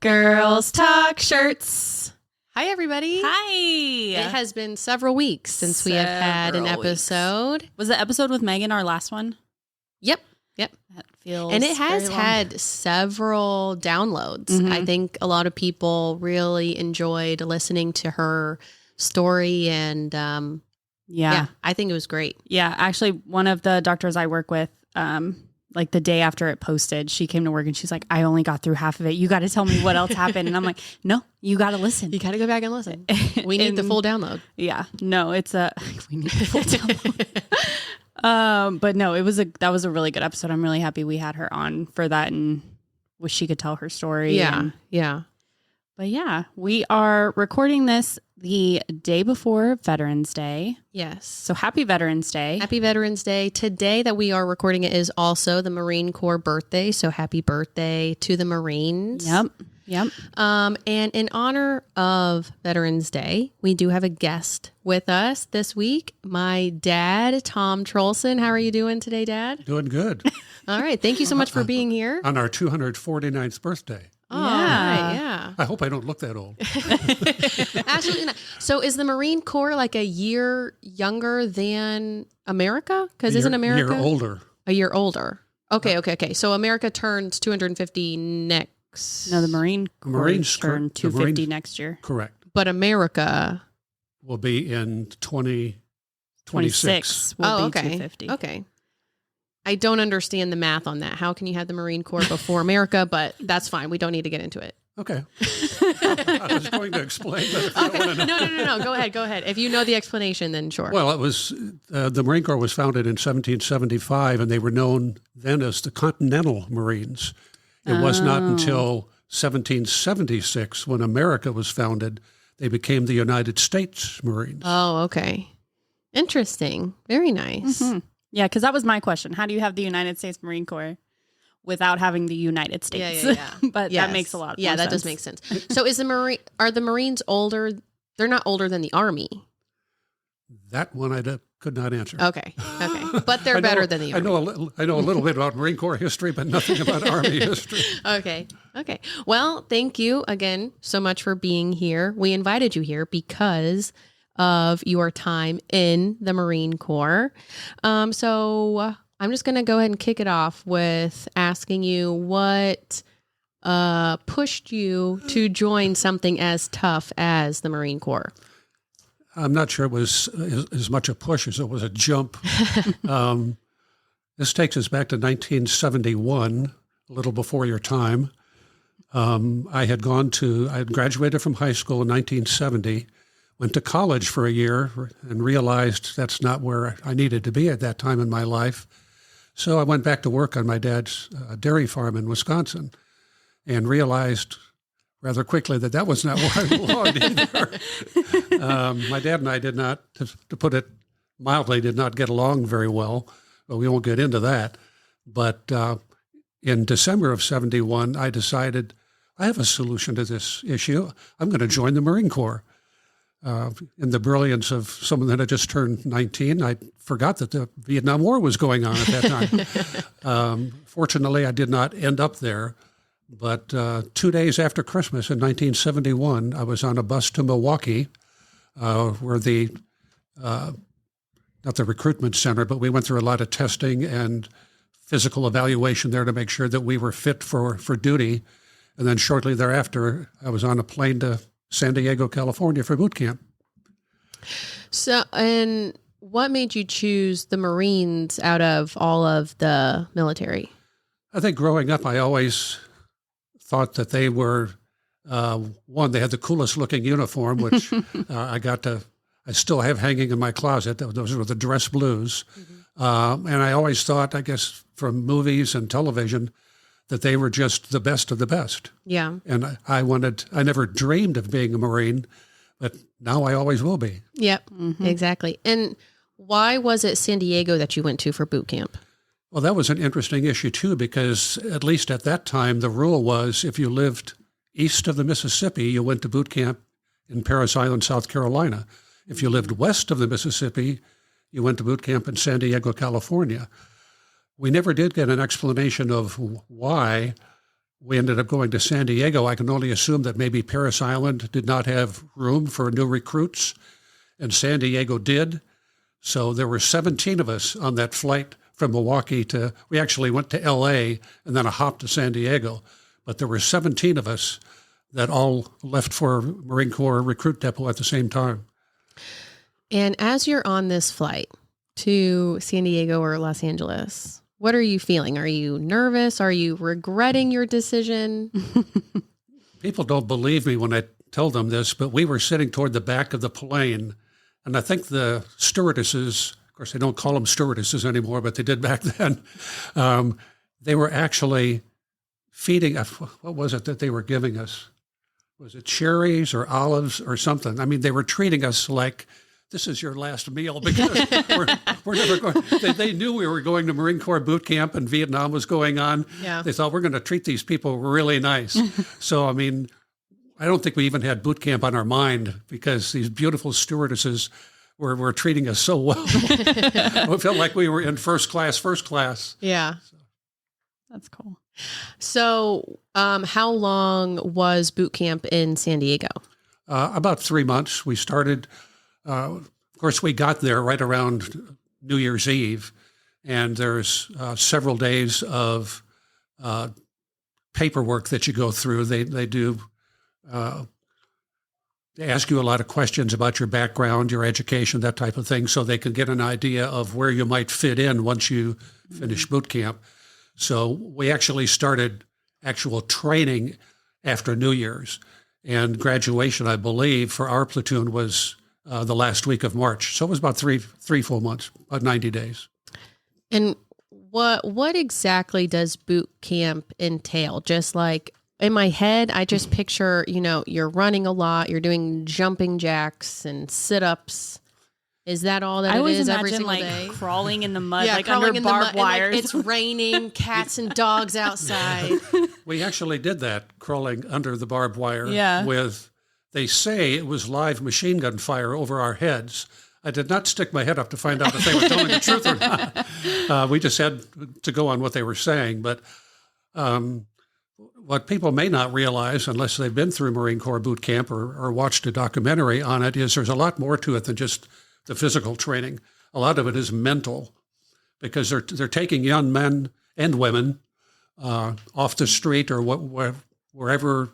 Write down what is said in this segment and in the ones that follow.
Girls Talk Shirts. Hi, everybody. Hi. It has been several weeks since we have had an episode. Was the episode with Megan our last one? Yep. That feels And it has very long. had several downloads. Mhm. I think a lot of people really enjoyed listening to her story, and Yeah. I think it was great. Yeah. Actually, one of the doctors I work with, like the day after it posted, she came to work and she's like, I only got through half of it. You got to tell me what else happened. And I'm like, no, you got to listen. You got to go back and listen. We need the full download. Yeah. No, we need the full download. But no, that was a really good episode. I'm really happy we had her on for that and wish she could tell her story. Yeah. But yeah, we are recording this the day before Veterans Day. Yes. So happy Veterans Day. Happy Veterans Day. Today that we are recording it is also the Marine Corps birthday. So happy birthday to the Marines. Yep. And in honor of Veterans Day, we do have a guest with us this week. My dad, Tom Trolson. How are you doing today, Dad? Doing good. All right. Thank you so much for being here. On our 249th birthday. Oh, Yeah. right, yeah. I hope I don't look that old. Absolutely not. So is the Marine Corps like a year younger than America? Because isn't America A year older. a year older? Okay. So America turns 250 next. No, the Marine Corps Marines turn the 250 Marines- next year. Correct. But America. Will be in 2026. 26 will be 250. Okay. I don't understand the math on that. How can you have the Marine Corps before America? But that's fine. We don't need to get into it. Okay. I was going to explain, but if you don't want to know. No. Go ahead. If you know the explanation, then sure. Well, it was the Marine Corps was founded in 1775, and they were known then as the Continental Marines. It was not until 1776, when America was founded, they became the United States Marines. Oh, okay. Interesting. Very nice. Mhm. Yeah, because that was my question. How do you have the United States Marine Corps without having the United States? Yeah. But Yes. that makes a lot of that sense. does make sense. So are the Marines older? They're not older than the Army. That one could not answer. Okay. But they're better than the Army. I know a little bit about Marine Corps history, but nothing about Army history. Okay. Well, thank you again so much for being here. We invited you here because of your time in the Marine Corps. So I'm just going to go ahead and kick it off with asking you what pushed you to join something as tough as the Marine Corps. I'm not sure it was as much a push as it was a jump. This takes us back to 1971, a little before your time. I had graduated from high school in 1970, went to college for a year and realized that's not where I needed to be at that time in my life. So I went back to work on my dad's dairy farm in Wisconsin and realized rather quickly that was not where I belonged either. My dad and I did not, to put it mildly, did not get along very well, but we won't get into that. But in December of 71, I decided I have a solution to this issue. I'm going to join the Marine Corps. In the brilliance of someone that had just turned 19, I forgot that the Vietnam War was going on at that time. Fortunately, I did not end up there. But 2 days after Christmas in 1971, I was on a bus to Milwaukee, where not the recruitment center, but we went through a lot of testing and physical evaluation there to make sure that we were fit for duty. And then shortly thereafter, I was on a plane to San Diego, California for boot camp. So, and what made you choose the Marines out of all of the military? I think growing up, I always thought that they were, they had the coolest looking uniform, which I still have hanging in my closet. Those were the dress blues. Mm-hmm. And I always thought, I guess, from movies and television, that they were just the best of the best. Yeah. And I never dreamed of being a Marine, but now I always will be. Yep, exactly. And why was it San Diego that you went to for boot camp? Well, that was an interesting issue too, because at least at that time, the rule was if you lived east of the Mississippi, you went to boot camp in Parris Island, South Carolina. If you lived west of the Mississippi, you went to boot camp in San Diego, California. We never did get an explanation of why we ended up going to San Diego. I can only assume that maybe Parris Island did not have room for new recruits, and San Diego did. So there were 17 of us on that flight from Milwaukee we actually went to LA and then a hop to San Diego. But there were 17 of us that all left for Marine Corps Recruit Depot at the same time. And as you're on this flight to San Diego or Los Angeles, what are you feeling? Are you nervous? Are you regretting your decision? People don't believe me when I tell them this, but we were sitting toward the back of the plane, and I think the stewardesses, of course, they don't call them stewardesses anymore, but they did back then, they were actually feeding us. What was it that they were giving us? Was it cherries or olives or something? I mean, they were treating us like, this is your last meal, because we're never going. They knew we were going to Marine Corps boot camp and Vietnam was going on. Yeah. They thought we're going to treat these people really nice. So, I mean, I don't think we even had boot camp on our mind, because these beautiful stewardesses were treating us so well. We felt like we were in first class. Yeah. That's cool. So how long was boot camp in San Diego? About 3 months. We started, of course, we got there right around New Year's Eve, and there's several days of paperwork that you go through. They do, they ask you a lot of questions about your background, your education, that type of thing, so they can get an idea of where you might fit in once you finish boot camp. So we actually started actual training after New Year's, and graduation, I believe, for our platoon was the last week of March. So it was about three full months, about 90 days. And what exactly does boot camp entail? Just like in my head, I just picture, you're running a lot, you're doing jumping jacks and sit-ups. Is that all that I it always is imagine every single like day? crawling in the mud, Yeah, like crawling under in the mud, barbed and, like, wires. it's raining, cats and dogs outside. We actually did that, crawling under the barbed wire. Yeah. They say it was live machine gun fire over our heads. I did not stick my head up to find out if they were telling the truth or not. We just had to go on what they were saying. But what people may not realize, unless they've been through Marine Corps boot camp or watched a documentary on it, is there's a lot more to it than just the physical training. A lot of it is mental, because they're taking young men and women off the street or wherever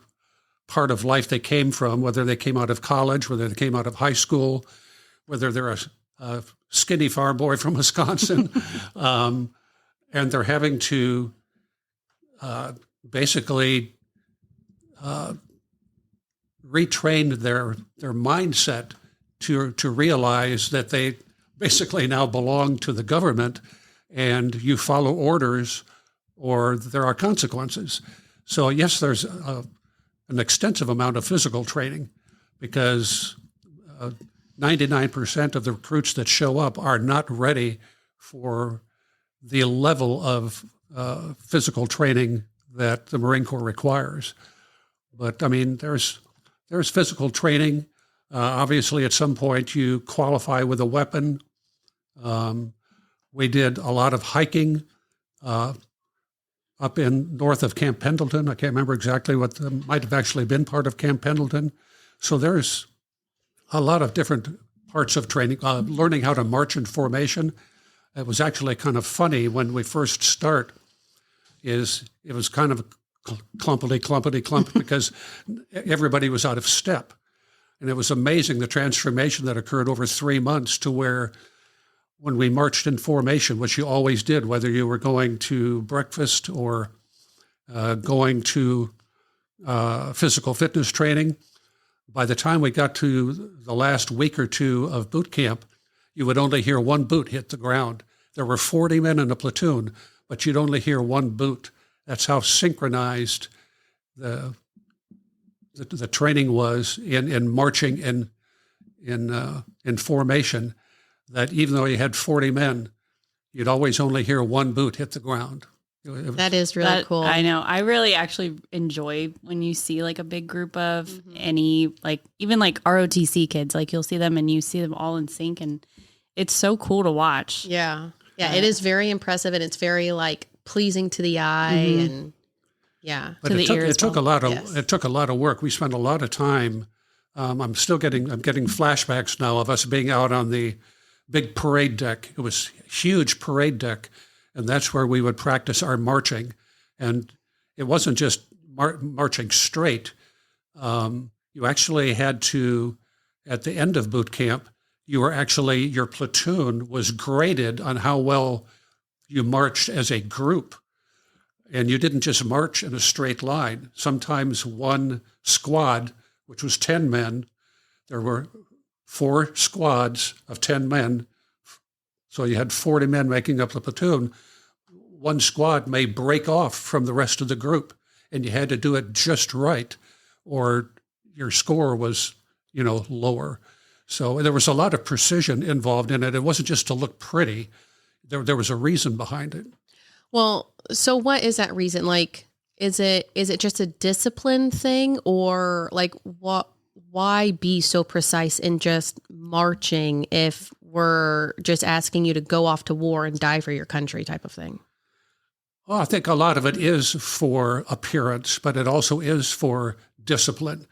part of life they came from, whether they came out of college, whether they came out of high school, whether they're a skinny farm boy from Wisconsin, and they're having to basically retrain their mindset to realize that they basically now belong to the government, and you follow orders or there are consequences. So yes, there's an extensive amount of physical training, because 99% of the recruits that show up are not ready for the level of physical training that the Marine Corps requires. But I mean, there's physical training. Obviously, at some point, you qualify with a weapon. We did a lot of hiking up in north of Camp Pendleton. I can't remember exactly what might have actually been part of Camp Pendleton. So there's a lot of different parts of training. Learning how to march in formation. It was actually kind of funny when we first start. It was kind of clumpity, because everybody was out of step. And it was amazing the transformation that occurred over 3 months, to where when we marched in formation, which you always did, whether you were going to breakfast or going to physical fitness training, by the time we got to the last week or two of boot camp, you would only hear one boot hit the ground. There were 40 men in a platoon, but you'd only hear one boot. That's how synchronized the training was in marching in formation, that even though you had 40 men, you'd always only hear one boot hit the ground. That is really cool. I know. I really actually enjoy when you see like a big group of any, like even like ROTC kids, like you'll see them and you see them all in sync, and it's so cool to watch. Yeah. Yeah. It is very impressive, and it's very like pleasing to the eye. And Yeah. But To the ear it as took a well. lot of Yes. it took a lot of work. We spent a lot of time. I'm getting flashbacks now of us being out on the big parade deck. It was a huge parade deck, and that's where we would practice our marching. And it wasn't just marching straight. You actually had to, at the end of boot camp, your platoon was graded on how well you marched as a group. And you didn't just march in a straight line. Sometimes one squad, which was 10 men, there were 4 squads of 10 men. So you had 40 men making up the platoon. One squad may break off from the rest of the group, and you had to do it just right, or your score was, lower. So there was a lot of precision involved in it. It wasn't just to look pretty. There was a reason behind it. Well, so what is that reason? Like, is it just a discipline thing, or like why be so precise in just marching if we're just asking you to go off to war and die for your country type of thing? Well, I think a lot of it is for appearance, but it also is for discipline.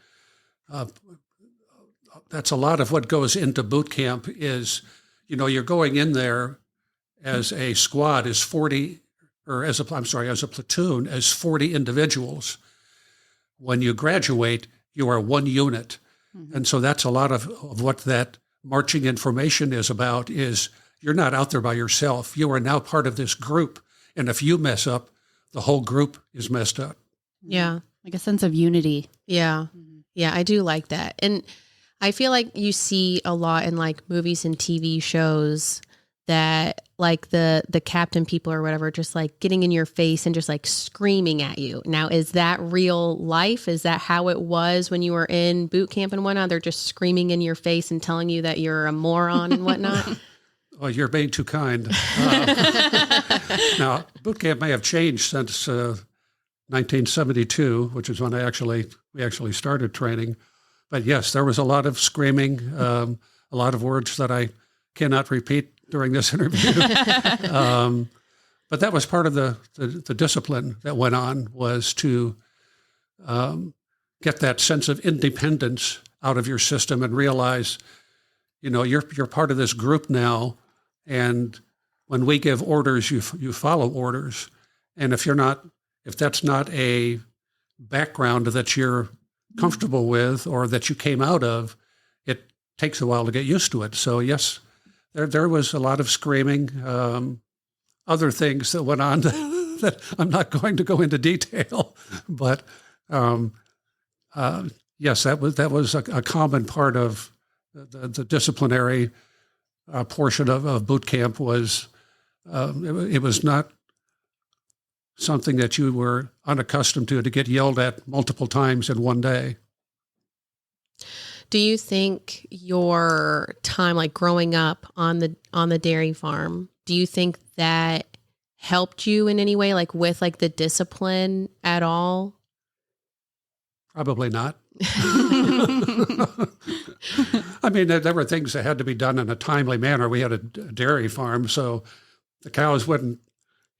That's a lot of what goes into boot camp is, you're going in there as a squad as 40, or as a platoon as 40 individuals. When you graduate, you are one unit. Mm-hmm. And so that's a lot of what that marching information is about, is you're not out there by yourself. You are now part of this group. And if you mess up, the whole group is messed up. Yeah. Like a sense of unity. Yeah. Yeah, I do like that. And I feel like you see a lot in like movies and TV shows that like the captain people or whatever, just like getting in your face and just like screaming at you. Now, is that real life? Is that how it was when you were in boot camp and whatnot? They're just screaming in your face and telling you that you're a moron and whatnot? Well, you're being too kind. Now, boot camp may have changed since 1972, which is when we actually started training. But yes, there was a lot of screaming, a lot of words that I cannot repeat during this interview. But that was part of the discipline that went on, was to get that sense of independence out of your system and realize, you're part of this group now. And when we give orders, you follow orders. And if that's not a background that you're comfortable with or that you came out of, it takes a while to get used to it. So yes, there was a lot of screaming, other things that went on that I'm not going to go into detail, but yes, that was a common part of the disciplinary portion of boot camp. Was it was not something that you were unaccustomed to get yelled at multiple times in one day. Do you think your time, like growing up on the dairy farm, do you think that helped you in any way, like with like the discipline at all? Probably not. I mean, there were things that had to be done in a timely manner. We had a dairy farm, so the cows wouldn't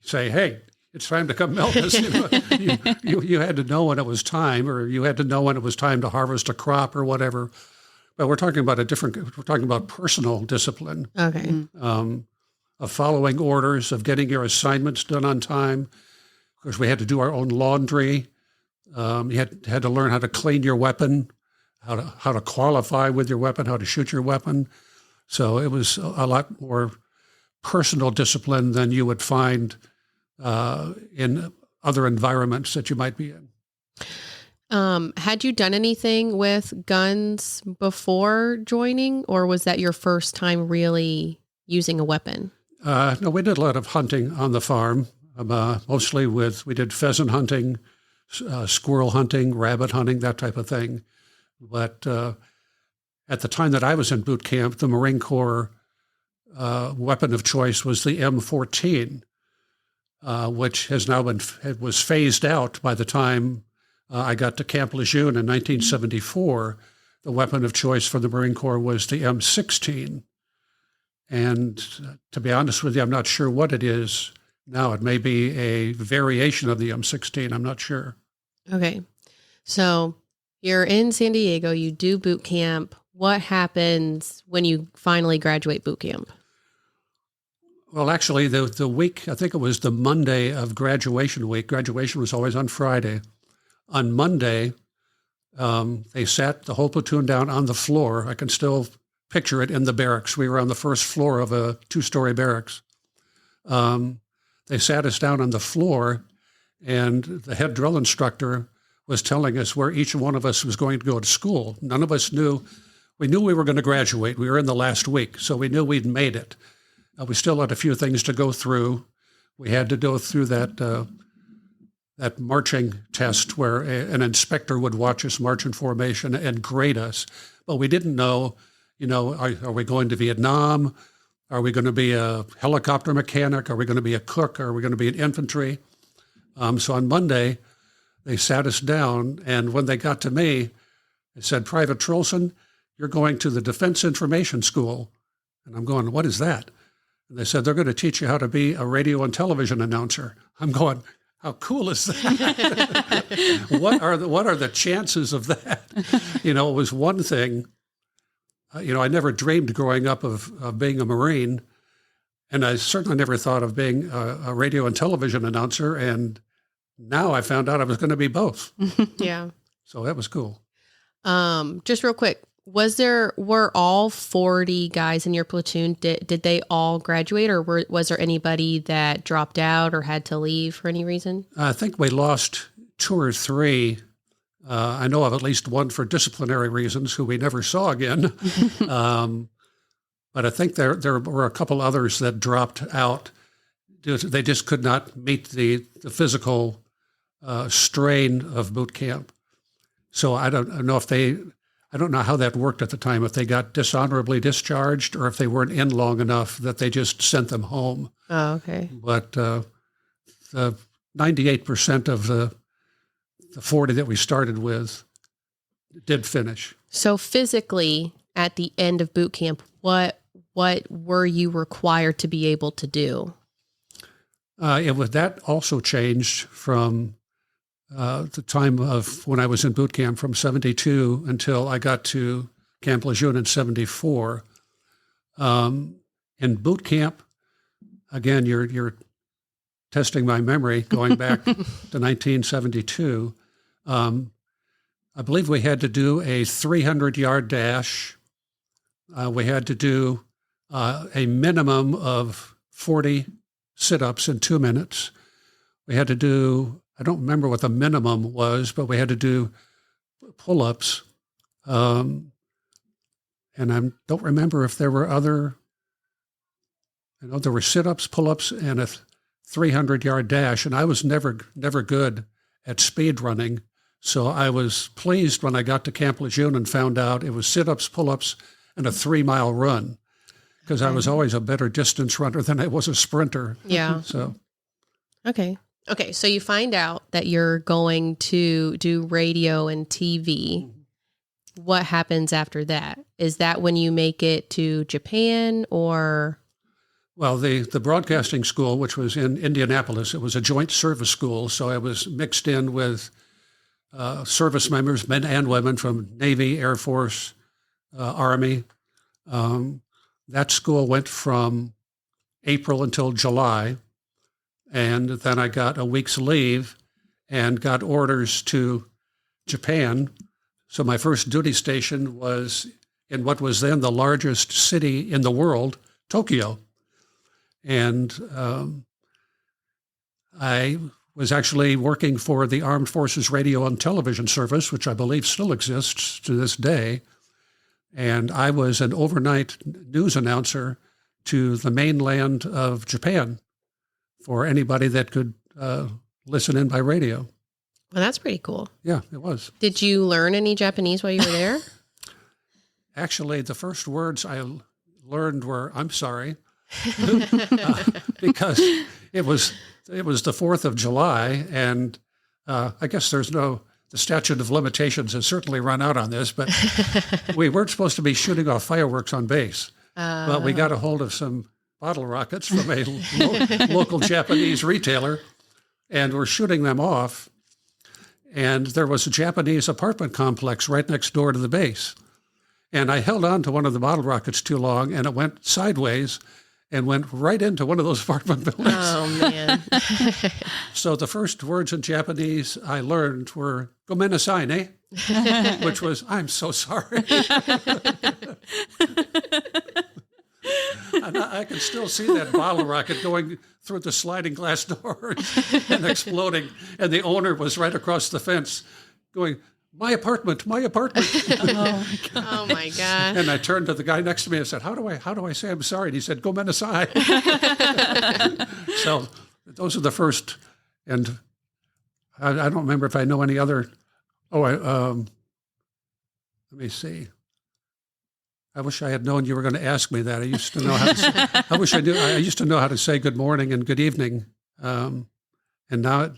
say, "Hey, it's time to come milk us." You had to know when it was time, or you had to know when it was time to harvest a crop or whatever. But we're talking about personal discipline. Okay. Of following orders, of getting your assignments done on time. Of course, we had to do our own laundry. You had to learn how to clean your weapon, how to qualify with your weapon, how to shoot your weapon. So it was a lot more personal discipline than you would find in other environments that you might be in. Had you done anything with guns before joining, or was that your first time really using a weapon? No, we did a lot of hunting on the farm, mostly we did pheasant hunting, squirrel hunting, rabbit hunting, that type of thing. But at the time that I was in boot camp, the Marine Corps weapon of choice was the M14, which was phased out by the time I got to Camp Lejeune in 1974. The weapon of choice for the Marine Corps was the M16. And to be honest with you, I'm not sure what it is now. It may be a variation of the M16. I'm not sure. Okay. So you're in San Diego, you do boot camp. What happens when you finally graduate boot camp? Well, actually, the week, I think it was the Monday of graduation week. Graduation was always on Friday. On Monday, they sat the whole platoon down on the floor. I can still picture it in the barracks. We were on the first floor of a 2-story barracks. They sat us down on the floor, and the head drill instructor was telling us where each one of us was going to go to school. None of us knew. We knew we were going to graduate. We were in the last week, so we knew we'd made it. We still had a few things to go through. We had to go through that marching test where an inspector would watch us march in formation and grade us. But we didn't know, are we going to Vietnam? Are we going to be a helicopter mechanic? Are we going to be a cook? Are we going to be an infantry? So on Monday, they sat us down, and when they got to me, they said, Private Trolson, you're going to the Defense Information School. And I'm going, what is that? And they said, they're going to teach you how to be a radio and television announcer. I'm going, how cool is that? What are the chances of that? It was one thing. I never dreamed growing up of being a Marine, and I certainly never thought of being a radio and television announcer. And now I found out I was going to be both. Yeah. So that was cool. Just real quick, were all 40 guys in your platoon, did they all graduate, or was there anybody that dropped out or had to leave for any reason? I think we lost 2 or 3. I know of at least one for disciplinary reasons who we never saw again. But I think there were a couple others that dropped out. They just could not meet the physical strain of boot camp. So I don't know how that worked at the time, if they got dishonorably discharged or if they weren't in long enough that they just sent them home. Oh, okay. But the 98% of the 40 that we started with did finish. So physically, at the end of boot camp, what were you required to be able to do? That also changed from the time of when I was in boot camp from 72 until I got to Camp Lejeune in 74. In boot camp, again, you're testing my memory going back to 1972. I believe we had to do a 300-yard dash. We had to do a minimum of 40 sit-ups in 2 minutes. We had to do, I don't remember what the minimum was, but we had to do pull-ups. And I don't remember if there were other, there were sit-ups, pull-ups, and a 300-yard dash. And I was never good at speed running. So I was pleased when I got to Camp Lejeune and found out it was sit-ups, pull-ups, and a 3-mile run, because I was always a better distance runner than I was a sprinter. Yeah. So. Okay. So you find out that you're going to do radio and TV. What happens after that? Is that when you make it to Japan, or? Well, the broadcasting school, which was in Indianapolis, it was a joint service school. So I was mixed in with service members, men and women from Navy, Air Force, Army. That school went from April until July. And then I got a week's leave and got orders to Japan. So my first duty station was in what was then the largest city in the world, Tokyo. And I was actually working for the Armed Forces Radio and Television Service, which I believe still exists to this day. And I was an overnight news announcer to the mainland of Japan for anybody that could listen in by radio. Well, that's pretty cool. Yeah, it was. Did you learn any Japanese while you were there? Actually, the first words I learned were, I'm sorry, because it was the 4th of July, and I guess the statute of limitations has certainly run out on this, but we weren't supposed to be shooting off fireworks on base. But we got a hold of some bottle rockets from a local Japanese retailer, and we're shooting them off. and there was a Japanese apartment complex right next door to the base. And I held on to one of the bottle rockets too long, and it went sideways and went right into one of those apartment buildings. Oh, man. So the first words in Japanese I learned were "gomenasai ne," which was "I'm so sorry." And I can still see that bottle rocket going through the sliding glass doors and exploding. And the owner was right across the fence going, my apartment. Oh my God. Oh, my gosh. And I turned to the guy next to me and said, how do I say I'm sorry? And he said, gomenasai. So those are the first. And I don't remember if I know any other. Let me see. I wish I had known you were going to ask me that. I used to know how to I wish I knew. I used to know how to say good morning and good evening. And now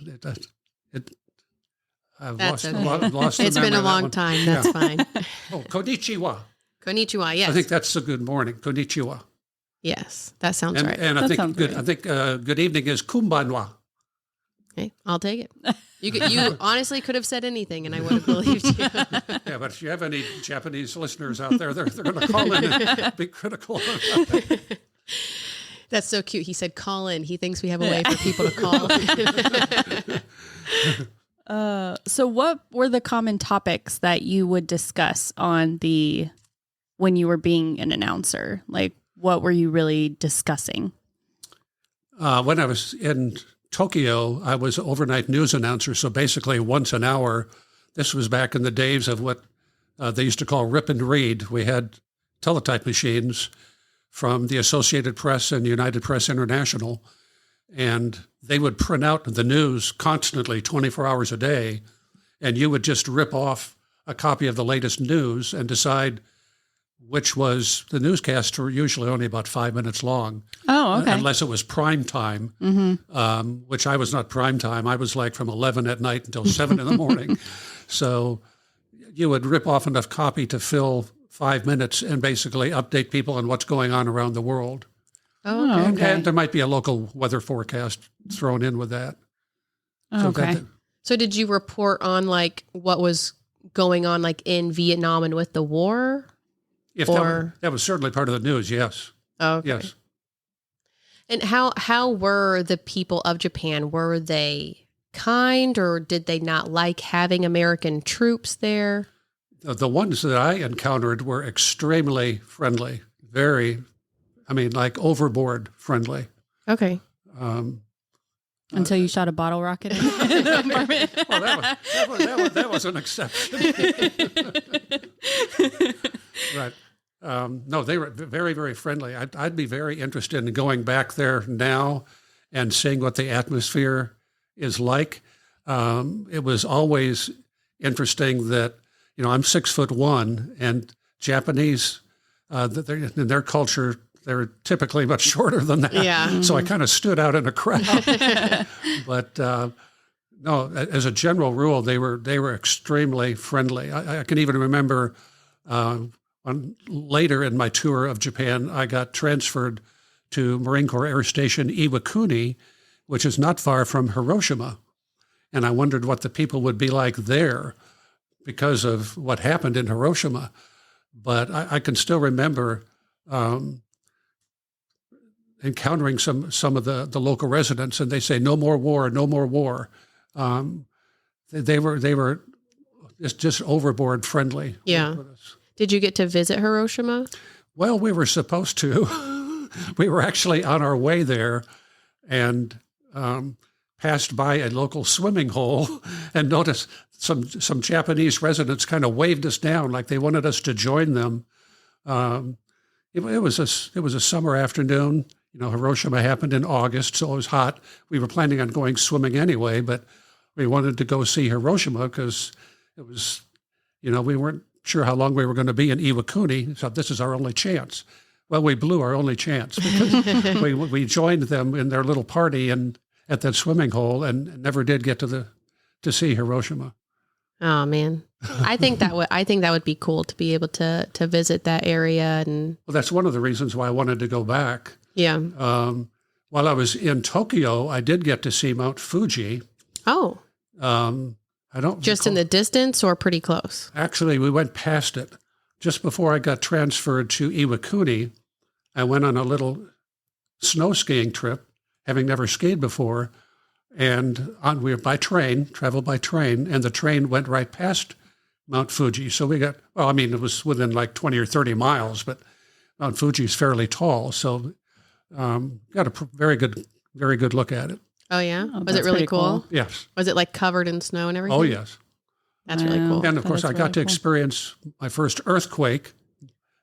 I've That's lost, okay. lost the It's memory been a of that long one. time. That's fine. Oh, konnichiwa. Konnichiwa, yes. I think that's a good morning. Konnichiwa. Yes, that sounds right. And I That think sounds good. right. I think good evening is kumbanwa. Okay, I'll take it. You honestly could have said anything, and I would have believed you. Yeah, but if you have any Japanese listeners out there, they're going to call in and be critical. That's so cute. He said, "Call in." He thinks we have a way for people to call. So what were the common topics that you would discuss when you were being an announcer? Like, what were you really discussing? When I was in Tokyo, I was an overnight news announcer, so basically once an hour. This was back in the days of what they used to call rip and read. We had teletype machines from the Associated Press and United Press International, and they would print out the news constantly 24 hours a day, and you would just rip off a copy of the latest news and decide which was the newscasts were usually only about 5 minutes long. Oh, okay. Unless it was prime time, which I was not prime time. I was like from 11 at night until 7 in the morning. So you would rip off enough copy to fill 5 minutes and basically update people on what's going on around the world. Oh, okay. And there might be a local weather forecast thrown in with that. So Okay. So did you report on like what was going on like in Vietnam and with the war? That was certainly part of the news, yes. Oh, okay. Yes. And how were the people of Japan? Were they kind, or did they not like having American troops there? The ones that I encountered were extremely friendly, like overboard friendly. Okay. Until you shot a bottle rocket in the apartment. Well, that was an exception. Right. No, they were very, very friendly. I'd be very interested in going back there now and seeing what the atmosphere is like. It was always interesting that, I'm 6'1", and Japanese, in their culture, they're typically much shorter than that. Yeah. So I kind of stood out in a crowd. But no, as a general rule, they were extremely friendly. I can even remember later in my tour of Japan, I got transferred to Marine Corps Air Station Iwakuni, which is not far from Hiroshima. And I wondered what the people would be like there because of what happened in Hiroshima. But I can still remember encountering some of the local residents, and they say, no more war, no more war. They were just overboard friendly. Yeah. with us. Did you get to visit Hiroshima? Well, we were supposed to. We were actually on our way there and passed by a local swimming hole and noticed some Japanese residents kind of waved us down like they wanted us to join them. It was a summer afternoon. Hiroshima happened in August, so it was hot. We were planning on going swimming anyway, but we wanted to go see Hiroshima because it was, we weren't sure how long we were going to be in Iwakuni, so this is our only chance. Well, we blew our only chance because we joined them in their little party and at that swimming hole and never did get to see Hiroshima. Oh man, I think that would be cool to be able to visit that area. And Well, that's one of the reasons why I wanted to go back. yeah. While I was in Tokyo, I did get to see Mount Fuji. Oh, I I don't Just recall. in the distance or pretty close? Actually, we went past it. Just before I got transferred to Iwakuni, I went on a little snow skiing trip, having never skied before, and we were traveled by train, and the train went right past Mount Fuji. So we got, well, I mean, it was within like 20 or 30 miles, but Mount Fuji is fairly tall, so got a very good look at it. Oh, yeah? Oh, Was that's it really pretty cool. Yes. Was it like covered in snow and everything? Oh, yes. That's really Wow. cool. And of course, That's I got really to cool. experience my first earthquake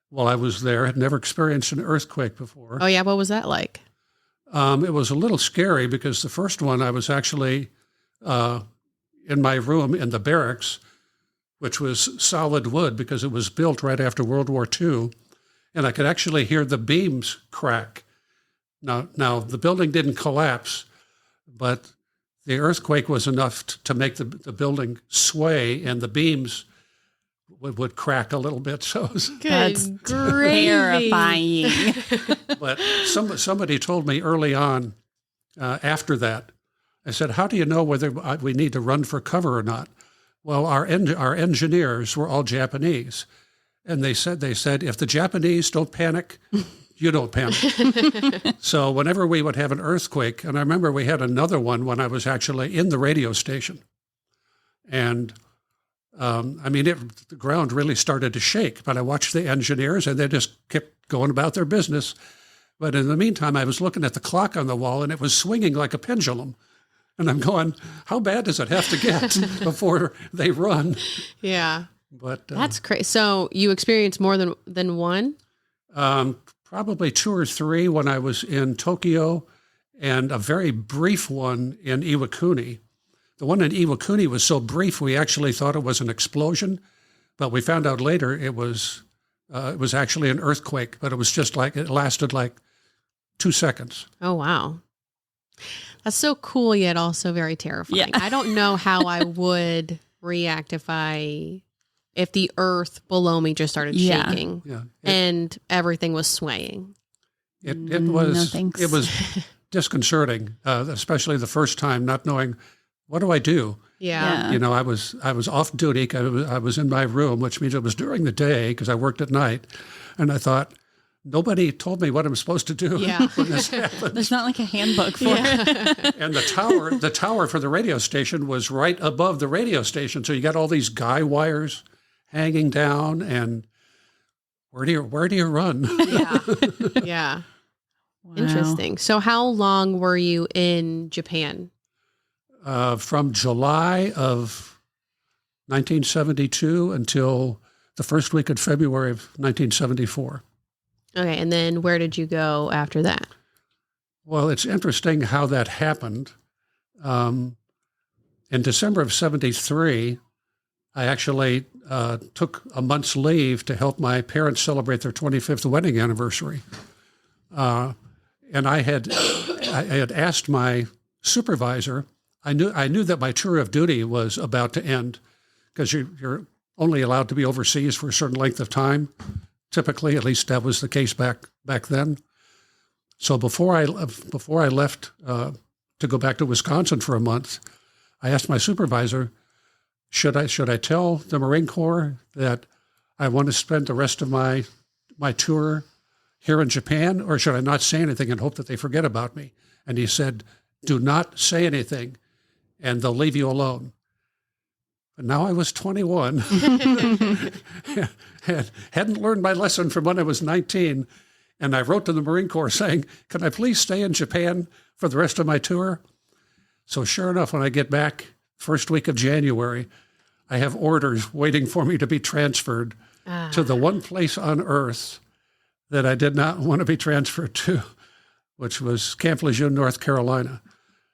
while I was there. Had never experienced an earthquake before. Oh, yeah? What was that like? It was a little scary because the first one I was actually in my room in the barracks, which was solid wood because it was built right after World War II, and I could actually hear the beams crack. Now the building didn't collapse, but the earthquake was enough to make the building sway, and the beams would crack a little bit. So, it was, Good That's gravy. terrifying. but somebody told me early on after that, I said, "How do you know whether we need to run for cover or not?" Well, our engineers were all Japanese, and they said if the Japanese don't panic, you don't panic. So whenever we would have an earthquake, and I remember we had another one when I was actually in the radio station, and the ground really started to shake. But I watched the engineers, and they just kept going about their business. But in the meantime, I was looking at the clock on the wall, and it was swinging like a pendulum. And I'm going, how bad does it have to get before they run? Yeah. But That's crazy. So you experienced more than one? probably 2 or 3 when I was in Tokyo, and a very brief one in Iwakuni. The one in Iwakuni was so brief we actually thought it was an explosion, but we found out later it was actually an earthquake. But it was just like it lasted like 2 seconds. Oh, wow. That's so cool, yet also very terrifying. Yeah. I don't know how I would react if the earth below me just started Yeah. shaking Yeah, and everything was swaying. it No, was thanks. it was disconcerting, especially the first time, not knowing what do I do. Yeah. You know, I was off duty. I was in my room, which means it was during the day because I worked at night, and I thought, nobody told me what I'm supposed to do Yeah. when this happened. There's not like a handbook for it. And the tower for the radio station was right above the radio station, so you got all these guy wires hanging down, and where do you run? Yeah. Yeah. Wow. Interesting. So how long were you in Japan? From July of 1972 until the first week of February of 1974. Okay. And then where did you go after that? Well, it's interesting how that happened. In December of 73, I actually took a month's leave to help my parents celebrate their 25th wedding anniversary. And I had asked my supervisor, I knew that my tour of duty was about to end because you're only allowed to be overseas for a certain length of time. Typically, at least that was the case back then. So before I left to go back to Wisconsin for a month, I asked my supervisor, should I tell the Marine Corps that I want to spend the rest of my tour here in Japan, or should I not say anything and hope that they forget about me? And he said, do not say anything, and they'll leave you alone. But now I was 21 and hadn't learned my lesson from when I was 19. And I wrote to the Marine Corps saying, can I please stay in Japan for the rest of my tour? So sure enough, when I get back first week of January, I have orders waiting for me to be transferred to the one place on earth that I did not want to be transferred to, which was Camp Lejeune, North Carolina,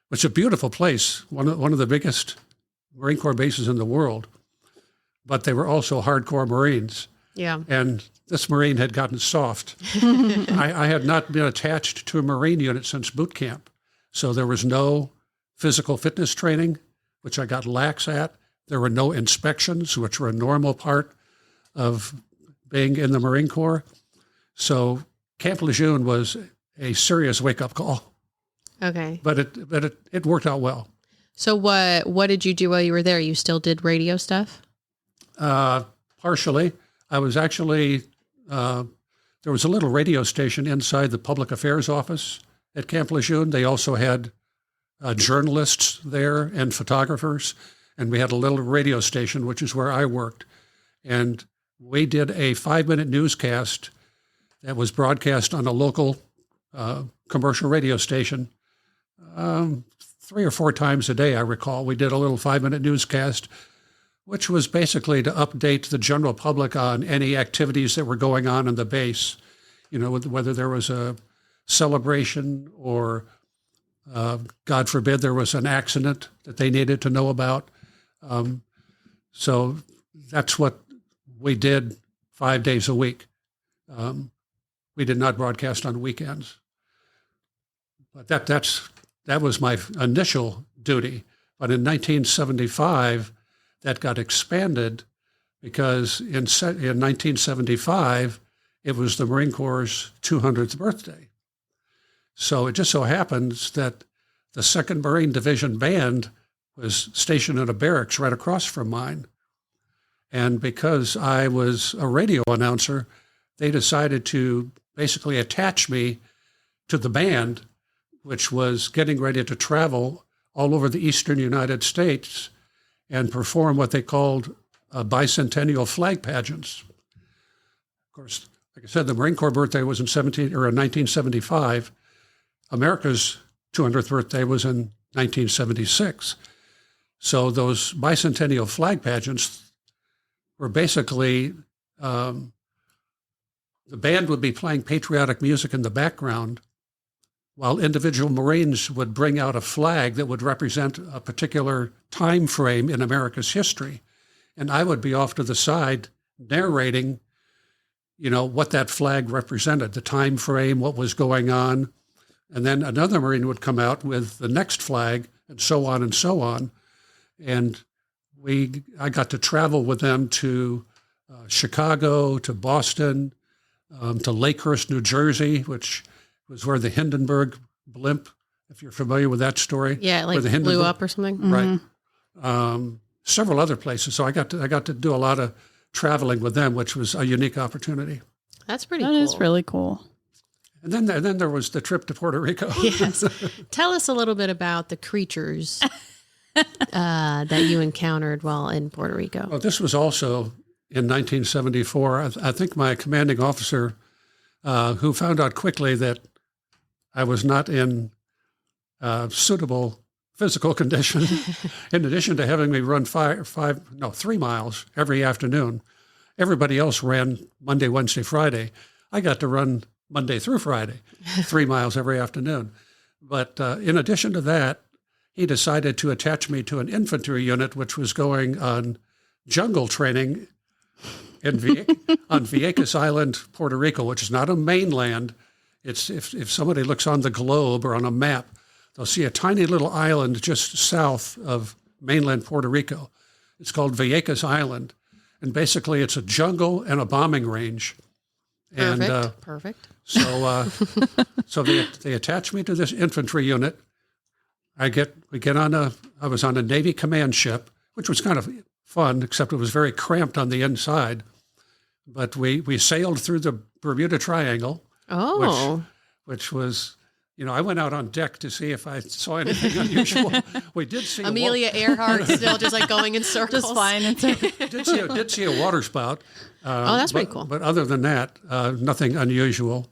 which is a beautiful place, one of the biggest Marine Corps bases in the world. But they were also hardcore Marines. Yeah. And this Marine had gotten soft. I had not been attached to a Marine unit since boot camp. So there was no physical fitness training, which I got lax at. There were no inspections, which were a normal part of being in the Marine Corps. So Camp Lejeune was a serious wake-up call. Okay. But it worked out well. So what did you do while you were there? You still did radio stuff? Partially. I was actually, there was a little radio station inside the public affairs office at Camp Lejeune. They also had journalists there and photographers, and we had a little radio station, which is where I worked. And we did a 5-minute newscast that was broadcast on a local commercial radio station 3 or 4 times a day, I recall. We did a little 5-minute newscast, which was basically to update the general public on any activities that were going on the base, whether there was a celebration or, God forbid, there was an accident that they needed to know about. So that's what we did 5 days a week. We did not broadcast on weekends. But that was my initial duty. But in 1975, that got expanded because in 1975, it was the Marine Corps' 200th birthday. So it just so happens that the 2nd Marine Division Band was stationed in a barracks right across from mine. And because I was a radio announcer, they decided to basically attach me to the band, which was getting ready to travel all over the eastern United States and perform what they called bicentennial flag pageants. Of course, like I said, the Marine Corps birthday was in 1975. America's 200th birthday was in 1976. So those bicentennial flag pageants were basically, the band would be playing patriotic music in the background, while individual Marines would bring out a flag that would represent a particular time frame in America's history. And I would be off to the side narrating, what that flag represented, the time frame, what was going on. And then another Marine would come out with the next flag, and so on and so on. And I got to travel with them to Chicago, to Boston, to Lakehurst, New Jersey, which was where the Hindenburg blimp, if you're familiar with that story. Yeah, like blew up or something. Mm-hmm. Right. Several other places. So I got to do a lot of traveling with them, which was a unique opportunity. That's pretty cool. That is really cool. And then there was the trip to Puerto Rico. Yes. Tell us a little bit about the creatures that you encountered while in Puerto Rico. Well, this was also in 1974. I think my commanding officer, who found out quickly that I was not in suitable physical condition, in addition to having me run 3 miles every afternoon. Everybody else ran Monday, Wednesday, Friday. I got to run Monday through Friday, 3 miles every afternoon. But in addition to that, he decided to attach me to an infantry unit, which was going on jungle training on Vieques Island, Puerto Rico, which is not a mainland. It's if somebody looks on the globe or on a map, they'll see a tiny little island just south of mainland Puerto Rico. It's called Vieques Island. And basically it's a jungle and a bombing range. Perfect. So they attach me to this infantry unit. I was on a Navy command ship, which was kind of fun, except it was very cramped on the inside. But we sailed through the Bermuda Triangle. Oh. Which was, I went out on deck to see if I saw anything unusual. We did see Amelia Earhart still just like going in circles. Just flying in circles. did see a water spout. That's pretty cool. But other than that, nothing unusual.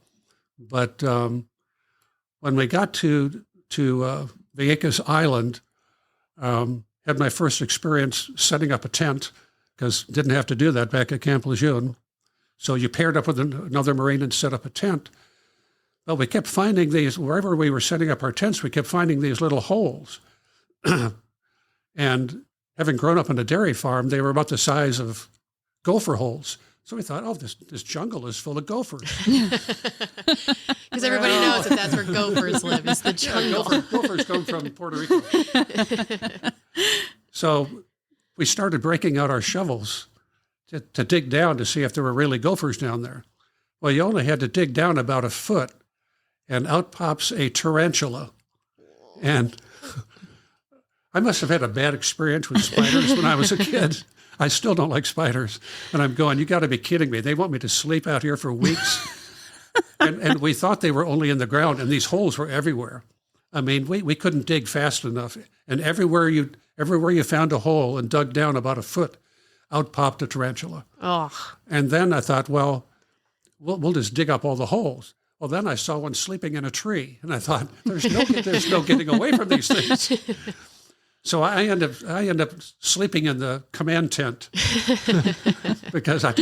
But when we got to Vieques Island, had my first experience setting up a tent, because didn't have to do that back at Camp Lejeune. So you paired up with another Marine and set up a tent. But we kept finding these, wherever we were setting up our tents, we kept finding these little holes. And having grown up on a dairy farm, they were about the size of gopher holes. So we thought, this jungle is full of gophers. Because everybody knows that that's where gophers live, is the jungle. Yeah, gophers come from Puerto Rico. So we started breaking out our shovels to dig down to see if there were really gophers down there. Well, you only had to dig down about a foot, and out pops a tarantula. And I must have had a bad experience with spiders when I was a kid. I still don't like spiders. And I'm going, you got to be kidding me. They want me to sleep out here for weeks. and we thought they were only in the ground, and these holes were everywhere. I mean, we couldn't dig fast enough. And everywhere you found a hole and dug down about a foot, out popped a tarantula. Oh, And then I thought, well, we'll just dig up all the holes. Well, then I saw one sleeping in a tree, and I thought, there's no getting away from these things. So I end up sleeping in the command tent because I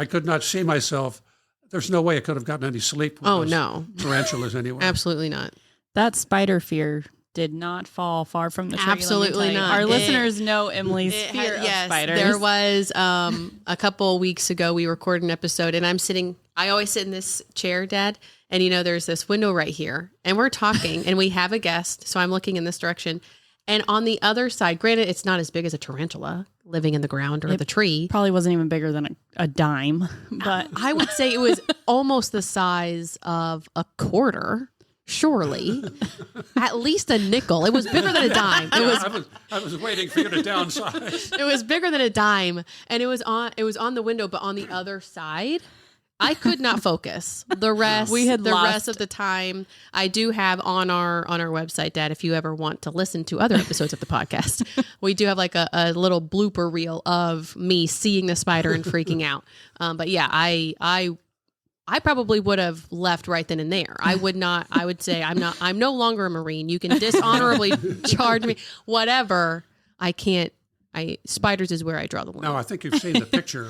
could not see myself. There's no way I could have gotten any sleep with those no. tarantulas anyway. Absolutely not. That spider fear did not fall far from the tree. Absolutely not. Our listeners know Emily's fear of spiders. There was a couple weeks ago, we recorded an episode, and I always sit in this chair, Dad, and there's this window right here, and we're talking, and we have a guest, so I'm looking in this direction. And on the other side, granted, it's not as big as a tarantula living in the ground or the tree. Probably wasn't even bigger than a dime, but I would say it was almost the size of a quarter, surely. At least a nickel. It was bigger than a dime. I was waiting for you to downsize. It was bigger than a dime, and it was on the window, but on the other side. I could not focus. The rest of the time, I do have on our website, Dad, if you ever want to listen to other episodes of the podcast, we do have like a little blooper reel of me seeing the spider and freaking out. But yeah, I probably would have left right then and there. I would say I'm no longer a Marine. You can dishonorably charge me, whatever. I can't. Spiders is where I draw the line. No, I think you've seen the picture.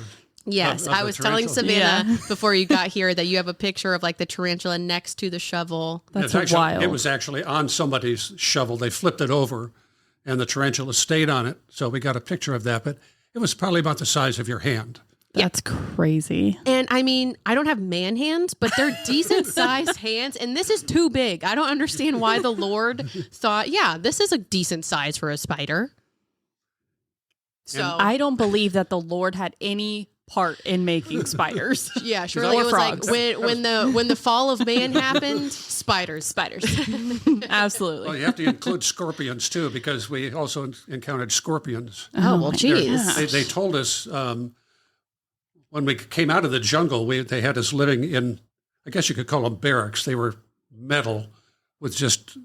Yes, I was telling Savannah before you got here that you have a picture of like the tarantula next to the shovel. That's wild. It was actually on somebody's shovel. They flipped it over, and the tarantula stayed on it. So we got a picture of that, but it was probably about the size of your hand. That's crazy. And I mean, I don't have man hands, but they're decent sized hands, and this is too big. I don't understand why the Lord thought, this is a decent size for a spider. So I don't believe that the Lord had any part in making spiders. Yeah, surely it was frogs. Like when the fall of man happened, spiders. Absolutely. Well, you have to include scorpions too, because we also encountered scorpions. Oh well, geez. They told us when we came out of the jungle, they had us living in, I guess you could call them barracks. They were metal with just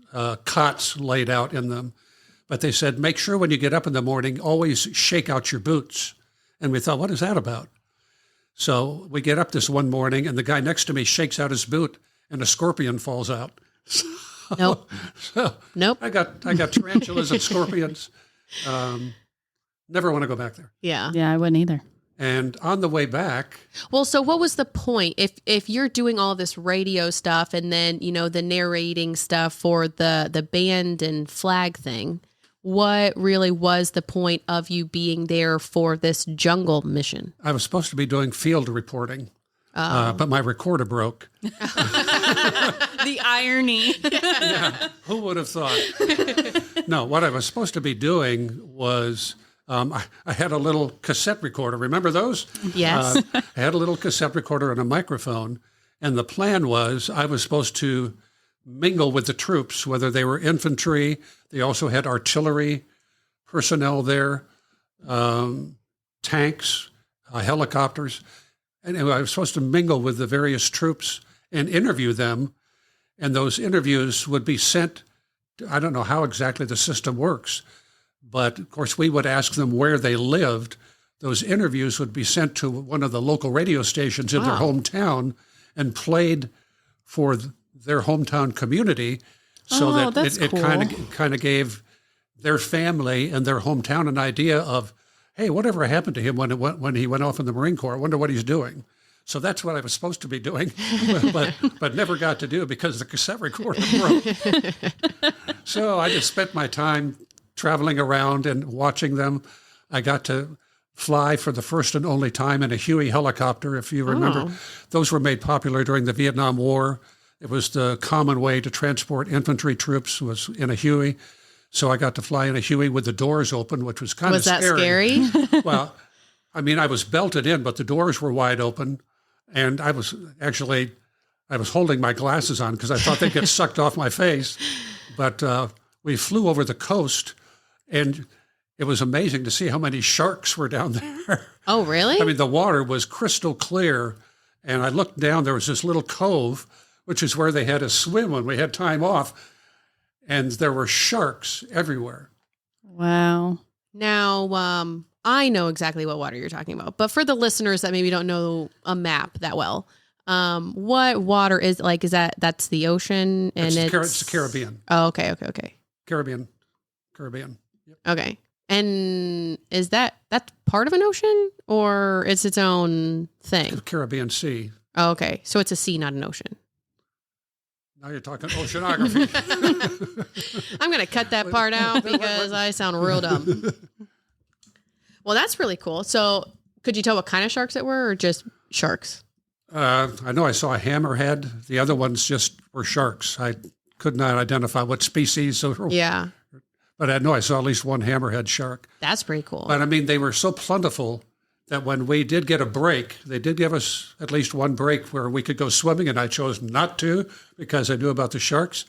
cots laid out in them. But they said, make sure when you get up in the morning, always shake out your boots. And we thought, what is that about? So we get up this one morning, and the guy next to me shakes out his boot, and a scorpion falls out. Nope. Nope. I got tarantulas and scorpions. Never want to go back there. Yeah. Yeah, I wouldn't either. And on the way back, well, so what was the point if you're doing all this radio stuff and then the narrating stuff for the band and flag thing? What really was the point of you being there for this jungle mission? I was supposed to be doing field reporting, but my recorder broke. The irony. Yeah, who would have thought? No, what I was supposed to be doing was I had a little cassette recorder. Remember those? Yes. I had a little cassette recorder and a microphone, and the plan was I was supposed to mingle with the troops, whether they were infantry. They also had artillery personnel there, tanks, helicopters. And I was supposed to mingle with the various troops and interview them. And those interviews would be sent. I don't know how exactly the system works, but of course we would ask them where they lived. Those interviews would be sent to one of the local radio stations in their hometown and played for their hometown community, so that it kind of gave their family and their hometown an idea of, hey, whatever happened to him when he went off in the Marine Corps? I wonder what he's doing. So that's what I was supposed to be doing, but never got to do because the cassette recorder broke. So I just spent my time traveling around and watching them. I got to fly for the first and only time in a Huey helicopter, if you remember. Oh. Those were made popular during the Vietnam War. It was the common way to transport infantry troops was in a Huey. So I got to fly in a Huey with the doors open, which was kind of scary. Was that scary? Well, I mean, I was belted in, but the doors were wide open. And I was holding my glasses on because I thought they'd get sucked off my face. But we flew over the coast, and it was amazing to see how many sharks were down there. Oh, really? I mean, the water was crystal clear, and I looked down, there was this little cove, which is where they had us swim when we had time off, and there were sharks everywhere. Wow. Now, I know exactly what water you're talking about, but for the listeners that maybe don't know a map that well, what water is like? Is that's the ocean, and It's the Caribbean. Oh, okay. Caribbean. Yep. Okay. And is that's part of an ocean, or it's its own thing? The Caribbean Sea. Oh, okay. So it's a sea, not an ocean. Now you're talking oceanography. I'm going to cut that part out because I sound real dumb. Well, that's really cool. So could you tell what kind of sharks it were, or just sharks? I know I saw a hammerhead. The other ones just were sharks. I could not identify what species. Yeah. But I know I saw at least one hammerhead shark. That's pretty cool. But I mean, they were so plentiful that when we did get a break, they did give us at least one break where we could go swimming, and I chose not to because I knew about the sharks.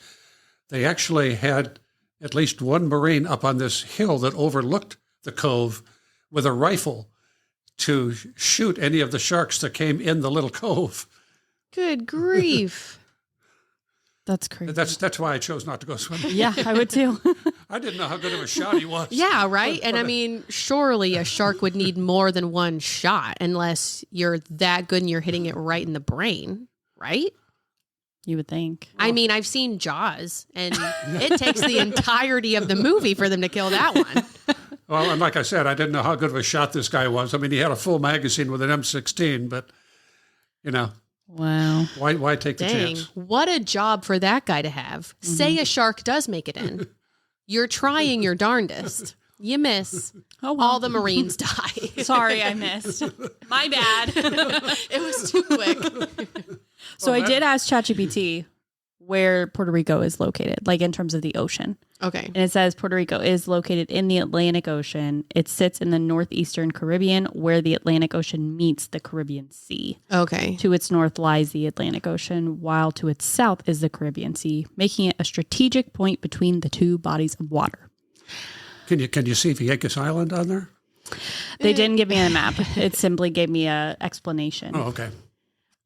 They actually had at least one Marine up on this hill that overlooked the cove with a rifle to shoot any of the sharks that came in the little cove. Good grief. That's crazy. That's why I chose not to go swimming. Yeah, I would too. I didn't know how good of a shot he was. Yeah, right? And I mean, surely a shark would need more than one shot unless you're that good and you're hitting it right in the brain, right? You would think. I mean, I've seen Jaws, and it takes the entirety of the movie for them to kill that one. Well, and like I said, I didn't know how good of a shot this guy was. I mean, he had a full magazine with an M16, but, you know. Wow. Why take the Dang, chance? what a job for that guy to have. Say a shark does make it in. You're trying your darndest. You miss. Oh, well. All the Marines die. Sorry, I missed. My bad. It was too quick. So I did ask ChatGPT where Puerto Rico is located, like in terms of the ocean. Okay. And it says Puerto Rico is located in the Atlantic Ocean. It sits in the northeastern Caribbean where the Atlantic Ocean meets the Caribbean Sea. Okay. To its north lies the Atlantic Ocean, while to its south is the Caribbean Sea, making it a strategic point between the two bodies of water. Can you see Vieques Island on there? They didn't give me a map. It simply gave me an explanation. Oh, okay.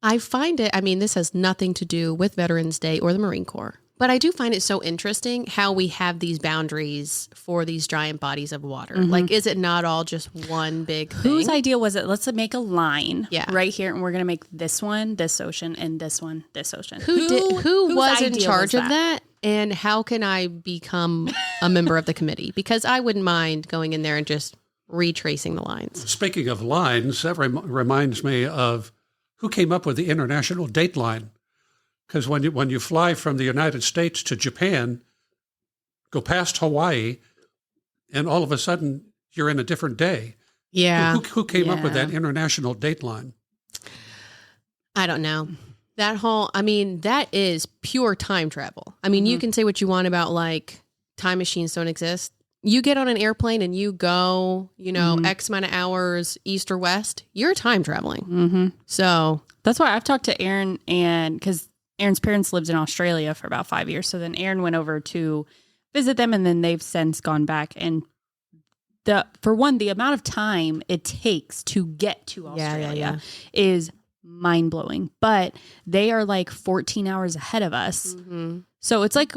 I find it, I mean, this has nothing to do with Veterans Day or the Marine Corps, but I do find it so interesting how we have these boundaries for these giant bodies of water. Like, is it not all just one big thing? Whose idea was it? Let's make a line Yeah. right here, and we're going to make this one, this ocean, and this one, this ocean. Who was in idea charge was of that? And how can I become a member of the committee? Because I wouldn't mind going in there and just retracing the lines. Speaking of lines, that reminds me of who came up with the international date line. Because when you fly from the United States to Japan, go past Hawaii, and all of a sudden you're in a different day. Yeah. Who came up with that international date line? I don't know. That whole, I mean, that is pure time travel. I mean, you can say what you want about like time machines don't exist. You get on an airplane and you go, you know, X amount of hours east or west, you're time traveling. So That's why I've talked to Aaron, and because Aaron's parents lived in Australia for about 5 years. So then Aaron went over to visit them, and then they've since gone back. And for one, the amount of time it takes to get to Australia is mind blowing. But they are like 14 hours ahead of us. So it's like,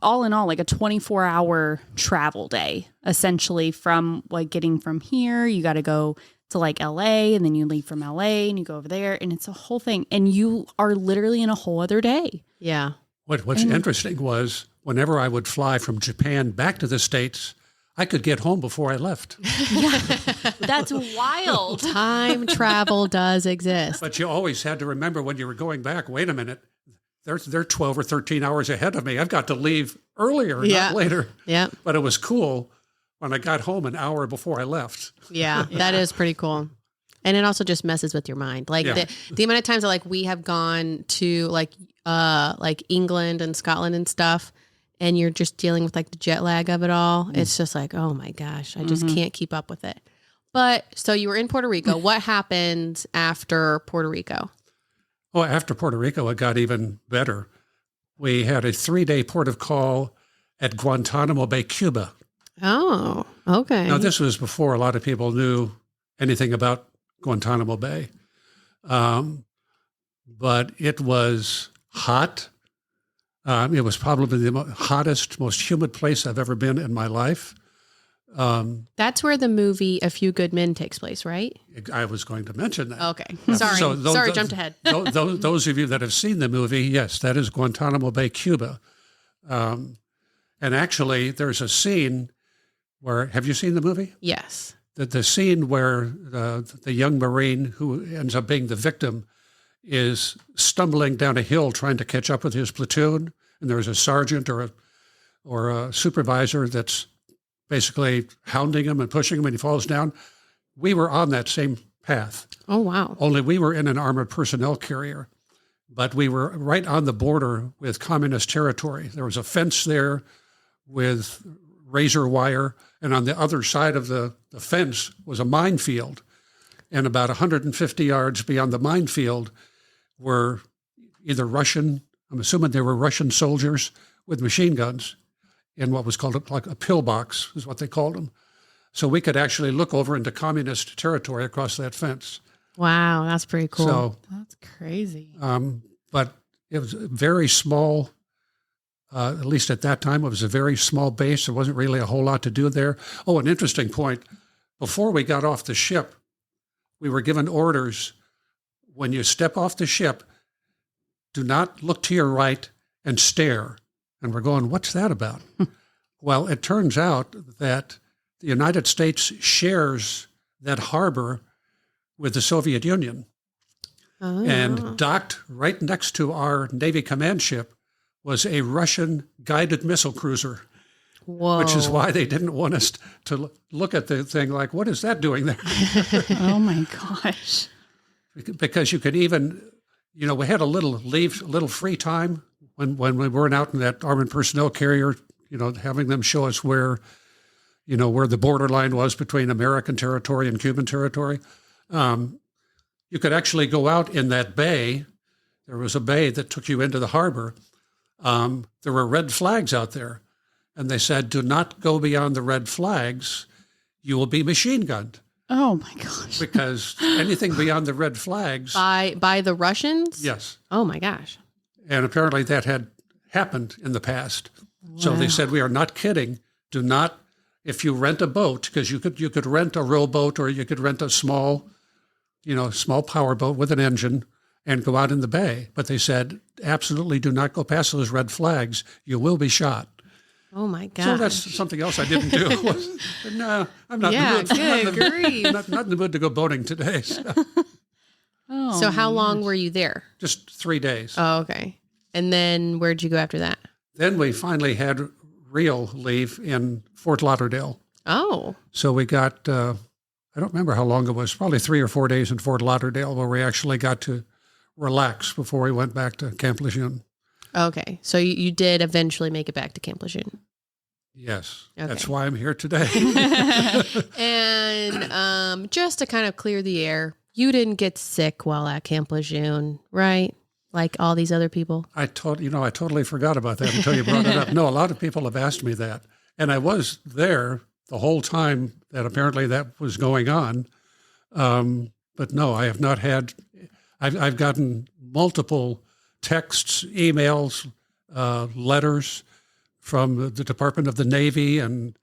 all in all, like a 24-hour travel day, essentially, from like getting from here. You got to go to like LA, and then you leave from LA and you go over there, and it's a whole thing. And you are literally in a whole other day. yeah. What's interesting was whenever I would fly from Japan back to the States, I could get home before I left. That's wild. Time travel does exist. But you always had to remember when you were going back, wait a minute, they're 12 or 13 hours ahead of me. I've got to leave earlier, not later. Yeah. But it was cool when I got home an hour before I left. Yeah. That is pretty cool. And it also just messes with your mind. Like the amount of times that like we have gone to like England and Scotland and stuff, and you're just dealing with like the jet lag of it all. It's just like, oh my gosh, I just can't keep up with it. But so you were in Puerto Rico. What happened after Puerto Rico? Well, after Puerto Rico, it got even better. We had a 3-day port of call at Guantanamo Bay, Cuba. Oh, okay. Now, this was before a lot of people knew anything about Guantanamo Bay. But it was hot. It was probably the hottest, most humid place I've ever been in my life. That's where the movie A Few Good Men takes place, right? I was going to mention that. Okay. Sorry. Sorry, jumped ahead. Those of you that have seen the movie, yes, that is Guantanamo Bay, Cuba. And actually, there's a scene where, have you seen the movie? Yes. The scene where the young Marine who ends up being the victim is stumbling down a hill trying to catch up with his platoon, and there's a sergeant or a supervisor that's basically hounding him and pushing him, and he falls down. We were on that same path. Oh, wow. Only we were in an armored personnel carrier, but we were right on the border with communist territory. There was a fence there with razor wire, and on the other side of the fence was a minefield. And about 150 yards beyond the minefield were either Russian, I'm assuming they were Russian soldiers with machine guns in what was called like a pillbox, is what they called them. So we could actually look over into communist territory across that fence. Wow, that's pretty cool. So, That's crazy. but it was a very small, at least at that time, it was a very small base. There wasn't really a whole lot to do there. Oh, an interesting point. Before we got off the ship, we were given orders, when you step off the ship, do not look to your right and stare. And we're going, what's that about? Well, it turns out that the United States shares that harbor with the Soviet Union. Oh. And docked right next to our Navy command ship was a Russian guided missile cruiser. Whoa. Which is why they didn't want us to look at the thing like, what is that doing there? Oh my gosh. Because you could even, we had a little free time when we weren't out in that armored personnel carrier, having them show us where the borderline was between American territory and Cuban territory. You could actually go out in that bay. There was a bay that took you into the harbor. There were red flags out there. And they said, do not go beyond the red flags. You will be machine gunned. Oh, my gosh. Because anything beyond the red flags. By the Russians? Yes. Oh, my gosh. And apparently that had happened in the past. Wow. So they said, we are not kidding. Do not, if you rent a boat, because you could rent a rowboat or you could rent a small power boat with an engine and go out in the bay. But they said, absolutely do not go past those red flags. You will be shot. Oh, my God. So that's something else I didn't do. No, I'm not in the mood. Good grief. Not in the mood to go boating today. So how long were you there? Just 3 days. Oh, okay. And then where'd you go after that? Then we finally had real leave in Fort Lauderdale. Oh. So we got, I don't remember how long it was, probably 3 or 4 days in Fort Lauderdale where we actually got to relax before we went back to Camp Lejeune. Okay. So you did eventually make it back to Camp Lejeune. Yes. Okay. That's why I'm here today. And just to kind of clear the air, you didn't get sick while at Camp Lejeune, right? Like all these other people? I totally forgot about that until you brought it up. No, a lot of people have asked me that. And I was there the whole time that apparently that was going on. But no, I have not had, I've gotten multiple texts, emails, letters from the Department of the Navy and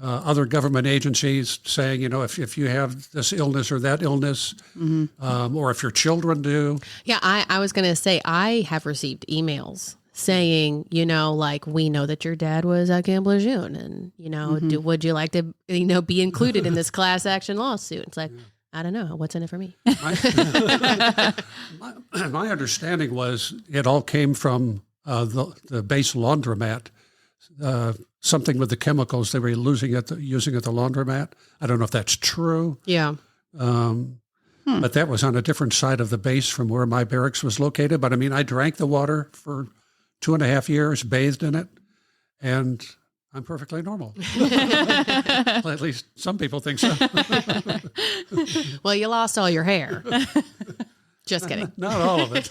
other government agencies saying, if you have this illness or that illness, or if your children do. Yeah, I was going to say, I have received emails saying, like, we know that your dad was at Camp Lejeune and, would you like to, be included in this class action lawsuit? It's like, I don't know. What's in it for me? My understanding was it all came from the base laundromat, something with the chemicals they were using at the laundromat. I don't know if that's true. Yeah. But that was on a different side of the base from where my barracks was located. But I mean, I drank the water for 2.5 years, bathed in it, and I'm perfectly normal. Well, at least some people think so. Well, you lost all your hair. Just kidding. Not all of it.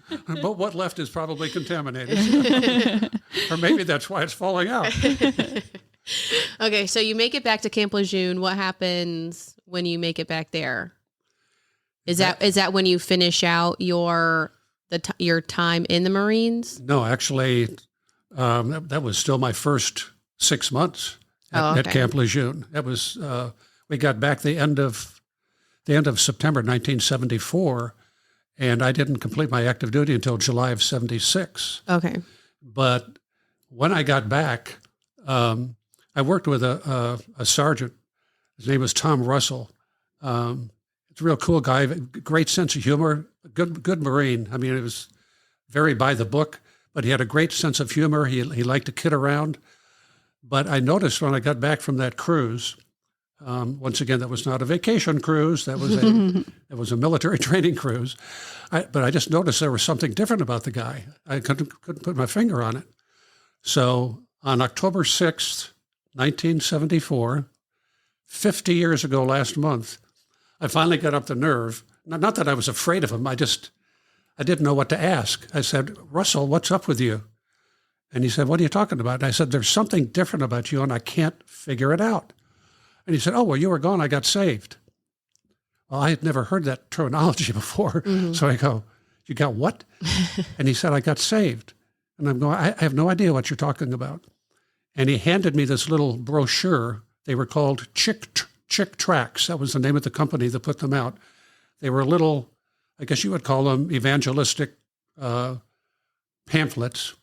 but what left is probably contaminated. Or maybe that's why it's falling out. Okay, so you make it back to Camp Lejeune. What happens when you make it back there? Is that when you finish out your time in the Marines? No, actually, that was still my first 6 months at Camp Lejeune. That was we got back the end of September 1974, and I didn't complete my active duty until July of 76. Okay. But when I got back, I worked with a sergeant. His name was Tom Russell. It's a real cool guy, great sense of humor, good Marine. I mean, it was very by the book, but he had a great sense of humor. He liked to kid around. But I noticed when I got back from that cruise, once again, that was not a vacation cruise. That was a military training cruise. But I just noticed there was something different about the guy. I couldn't put my finger on it. So on October 6th, 1974, 50 years ago last month, I finally got up the nerve. Not that I was afraid of him. I didn't know what to ask. I said, "Russell, what's up with you?" And he said, "What are you talking about?" And I said, "There's something different about you, and I can't figure it out." And he said, "Oh, well, you were gone. I got saved." Well, I had never heard that terminology before. Mm-hmm. So I go, "You got what?" And he said, "I got saved." And I'm going, I have no idea what you're talking about. And he handed me this little brochure. They were called Chick Tracts. That was the name of the company that put them out. They were little, I guess you would call them evangelistic pamphlets.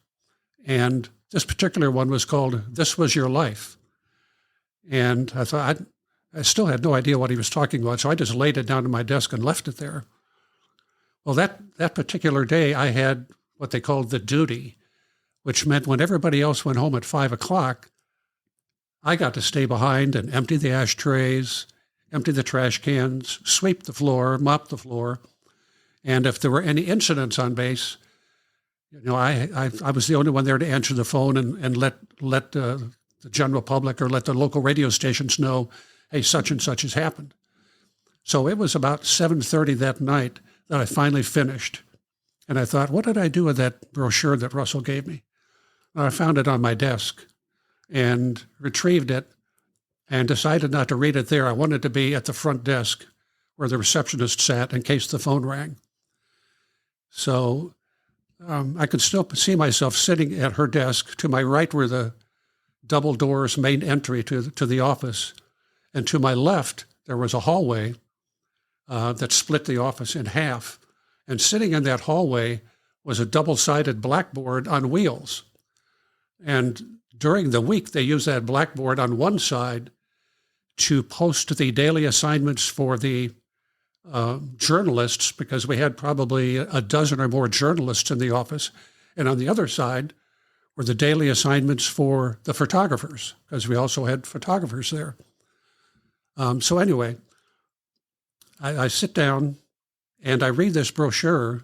And this particular one was called "This Was Your Life." And I thought, I still had no idea what he was talking about, so I just laid it down on my desk and left it there. Well, that particular day, I had what they called the duty, which meant when everybody else went home at 5 o'clock, I got to stay behind and empty the ashtrays, empty the trash cans, sweep the floor, mop the floor. And if there were any incidents on base, I was the only one there to answer the phone and let the general public or let the local radio stations know, hey, such and such has happened. So it was about 7:30 that night that I finally finished. And I thought, what did I do with that brochure that Russell gave me? I found it on my desk and retrieved it and decided not to read it there. I wanted to be at the front desk where the receptionist sat in case the phone rang. So I could still see myself sitting at her desk. To my right were the double doors, main entry to the office. And to my left, there was a hallway that split the office in half. And sitting in that hallway was a double-sided blackboard on wheels. And during the week, they used that blackboard on one side to post the daily assignments for the journalists, because we had probably a dozen or more journalists in the office. And on the other side were the daily assignments for the photographers, because we also had photographers there. So anyway, I sit down and I read this brochure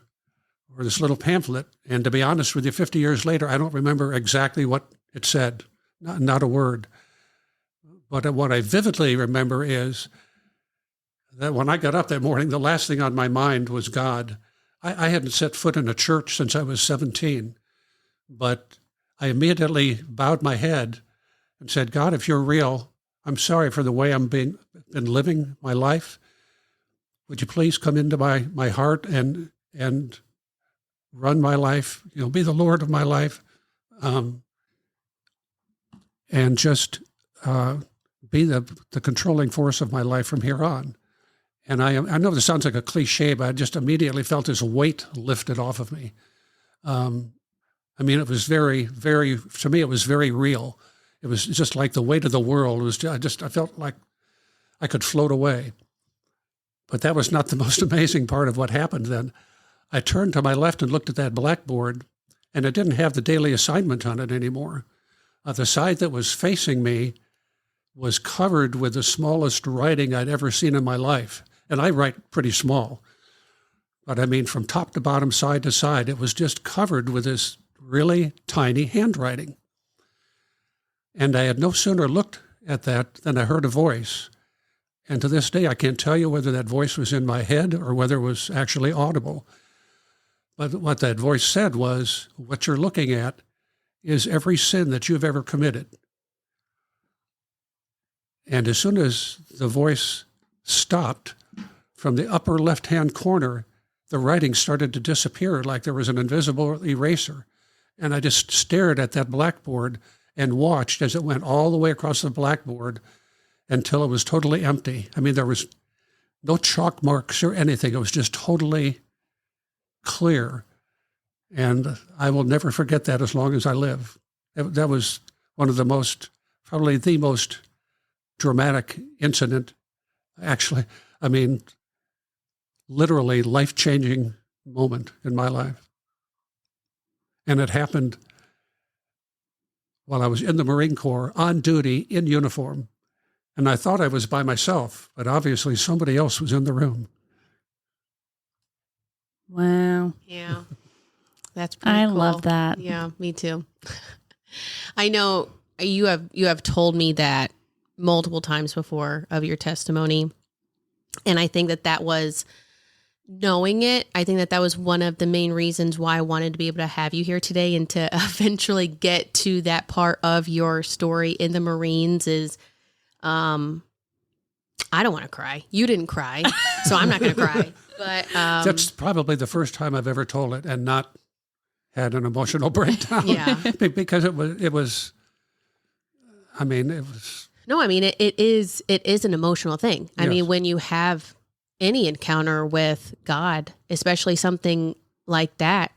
or this little pamphlet. And to be honest with you, 50 years later, I don't remember exactly what it said, not a word. But what I vividly remember is that when I got up that morning, the last thing on my mind was God. I hadn't set foot in a church since I was 17, but I immediately bowed my head and said, God, if you're real, I'm sorry for the way I'm been living my life. Would you please come into my heart and run my life, be the Lord of my life, and just be the controlling force of my life from here on. And I know this sounds like a cliche, but I just immediately felt this weight lifted off of me. It was very, very, to me, it was very real. It was just like the weight of the world. I felt like I could float away. But that was not the most amazing part of what happened then. I turned to my left and looked at that blackboard, and it didn't have the daily assignment on it anymore. The side that was facing me was covered with the smallest writing I'd ever seen in my life. And I write pretty small. But from top to bottom, side to side, it was just covered with this really tiny handwriting. And I had no sooner looked at that than I heard a voice. And to this day, I can't tell you whether that voice was in my head or whether it was actually audible. But what that voice said was, what you're looking at is every sin that you've ever committed. And as soon as the voice stopped, from the upper left-hand corner, the writing started to disappear like there was an invisible eraser. And I just stared at that blackboard and watched as it went all the way across the blackboard until it was totally empty. I mean, there was no chalk marks or anything. It was just totally clear. And I will never forget that as long as I live. That was one of the most, probably the most dramatic incident. Actually, I mean, literally life-changing moment in my life. And it happened while I was in the Marine Corps, on duty, in uniform. And I thought I was by myself, but obviously somebody else was in the room. Wow. Yeah. That's pretty cool. I love that. Yeah, me too. I know you have told me that multiple times before of your testimony. And I think that was, knowing it, I think that was one of the main reasons why I wanted to be able to have you here today and to eventually get to that part of your story in the Marines is, I don't want to cry. You didn't cry, so I'm not going to cry. But that's probably the first time I've ever told it and not had an emotional breakdown. Yeah. Because it was, I mean, it was. No, I mean, it is an emotional thing. I Yes. mean, when you have any encounter with God, especially something like that,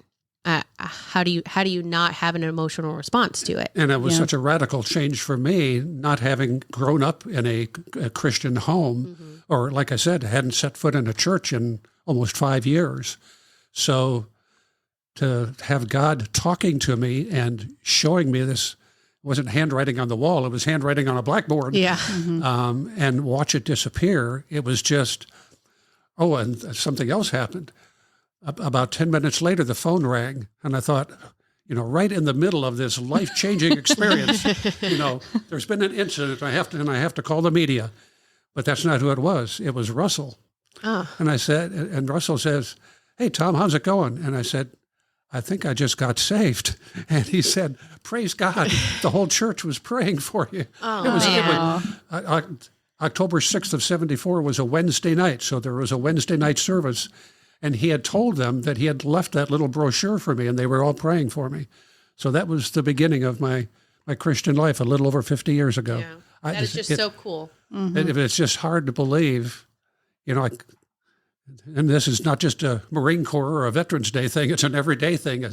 how do you not have an emotional response to it? And it was such a radical change for me, not having grown up in a Christian home, or like I said, hadn't set foot in a church in almost 5 years. So to have God talking to me and showing me this, wasn't handwriting on the wall, it was handwriting on a blackboard. Yeah. And watch it disappear. It was just, and something else happened. About 10 minutes later, the phone rang, and I thought, right in the middle of this life-changing experience, there's been an incident, and I have to call the media. But that's not who it was. It was Russell. Oh. And I said, and Russell says, "Hey, Tom, how's it going?" And I said, "I think I just got saved." And he said, "Praise God, the whole church was praying for you." Oh, it was October 6th of 74 was a Wednesday night, so there was a Wednesday night service. And he had told them that he had left that little brochure for me, and they were all praying for me. So that was the beginning of my Christian life a little over 50 years ago. Yeah. That is just so cool. It's just hard to believe, and this is not just a Marine Corps or a Veterans Day thing, it's an everyday thing.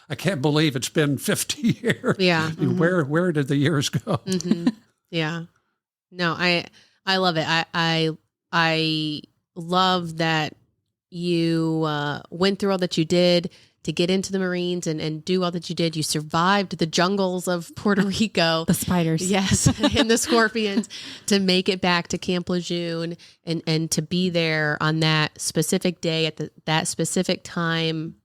I can't believe it's been 50 years. Yeah. I mean, where did the years go? Yeah. No, I love it. I love that you went through all that you did to get into the Marines and do all that you did. You survived the jungles of Puerto Rico. The spiders. Yes, and the scorpions to make it back to Camp Lejeune and to be there on that specific day at that specific time.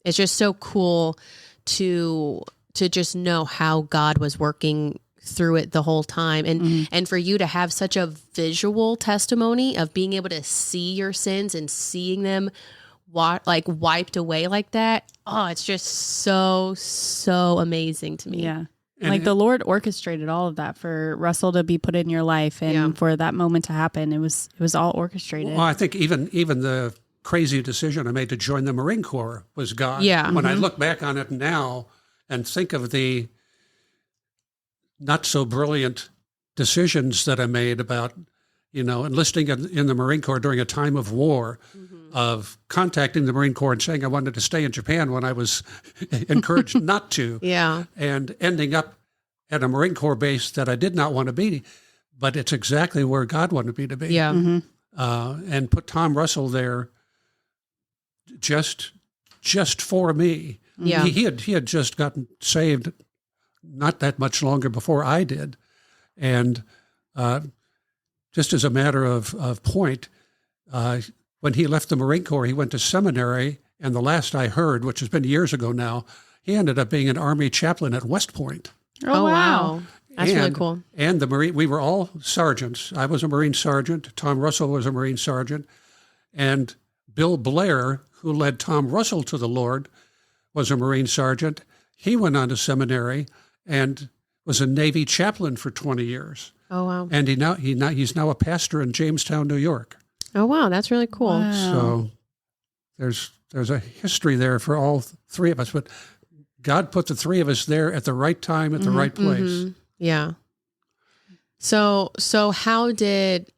It's just so cool to just know how God was working through it the whole time. And for you to have such a visual testimony of being able to see your sins and seeing them wiped away like that. Oh, it's just so amazing to me. Yeah. And the Lord orchestrated all of that for Russell to be put in your life and for that moment to happen. It was all orchestrated. Well, I think even the crazy decision I made to join the Marine Corps was God. Yeah. When I look back on it now and think of the not so brilliant decisions that I made about, enlisting in the Marine Corps during a time of war, of contacting the Marine Corps and saying I wanted to stay in Japan when I was encouraged not to. Yeah. And ending up at a Marine Corps base that I did not want to be, but it's exactly where God wanted me to be. Yeah. And put Tom Russell there just for me. Yeah. He had just gotten saved not that much longer before I did. And just as a matter of point, when he left the Marine Corps, he went to seminary, and the last I heard, which has been years ago now, he ended up being an Army chaplain at West Point. Oh, wow. That's really cool. And we were all sergeants. I was a Marine sergeant. Tom Russell was a Marine sergeant. And Bill Blair, who led Tom Russell to the Lord, was a Marine sergeant. He went on to seminary and was a Navy chaplain for 20 years. Oh, wow. And he's now a pastor in Jamestown, New York. Oh, wow. That's really cool. Wow. So there's a history there for all three of us, but God put the three of us there at the right time, at the right place. Mm-hmm. Yeah. So how did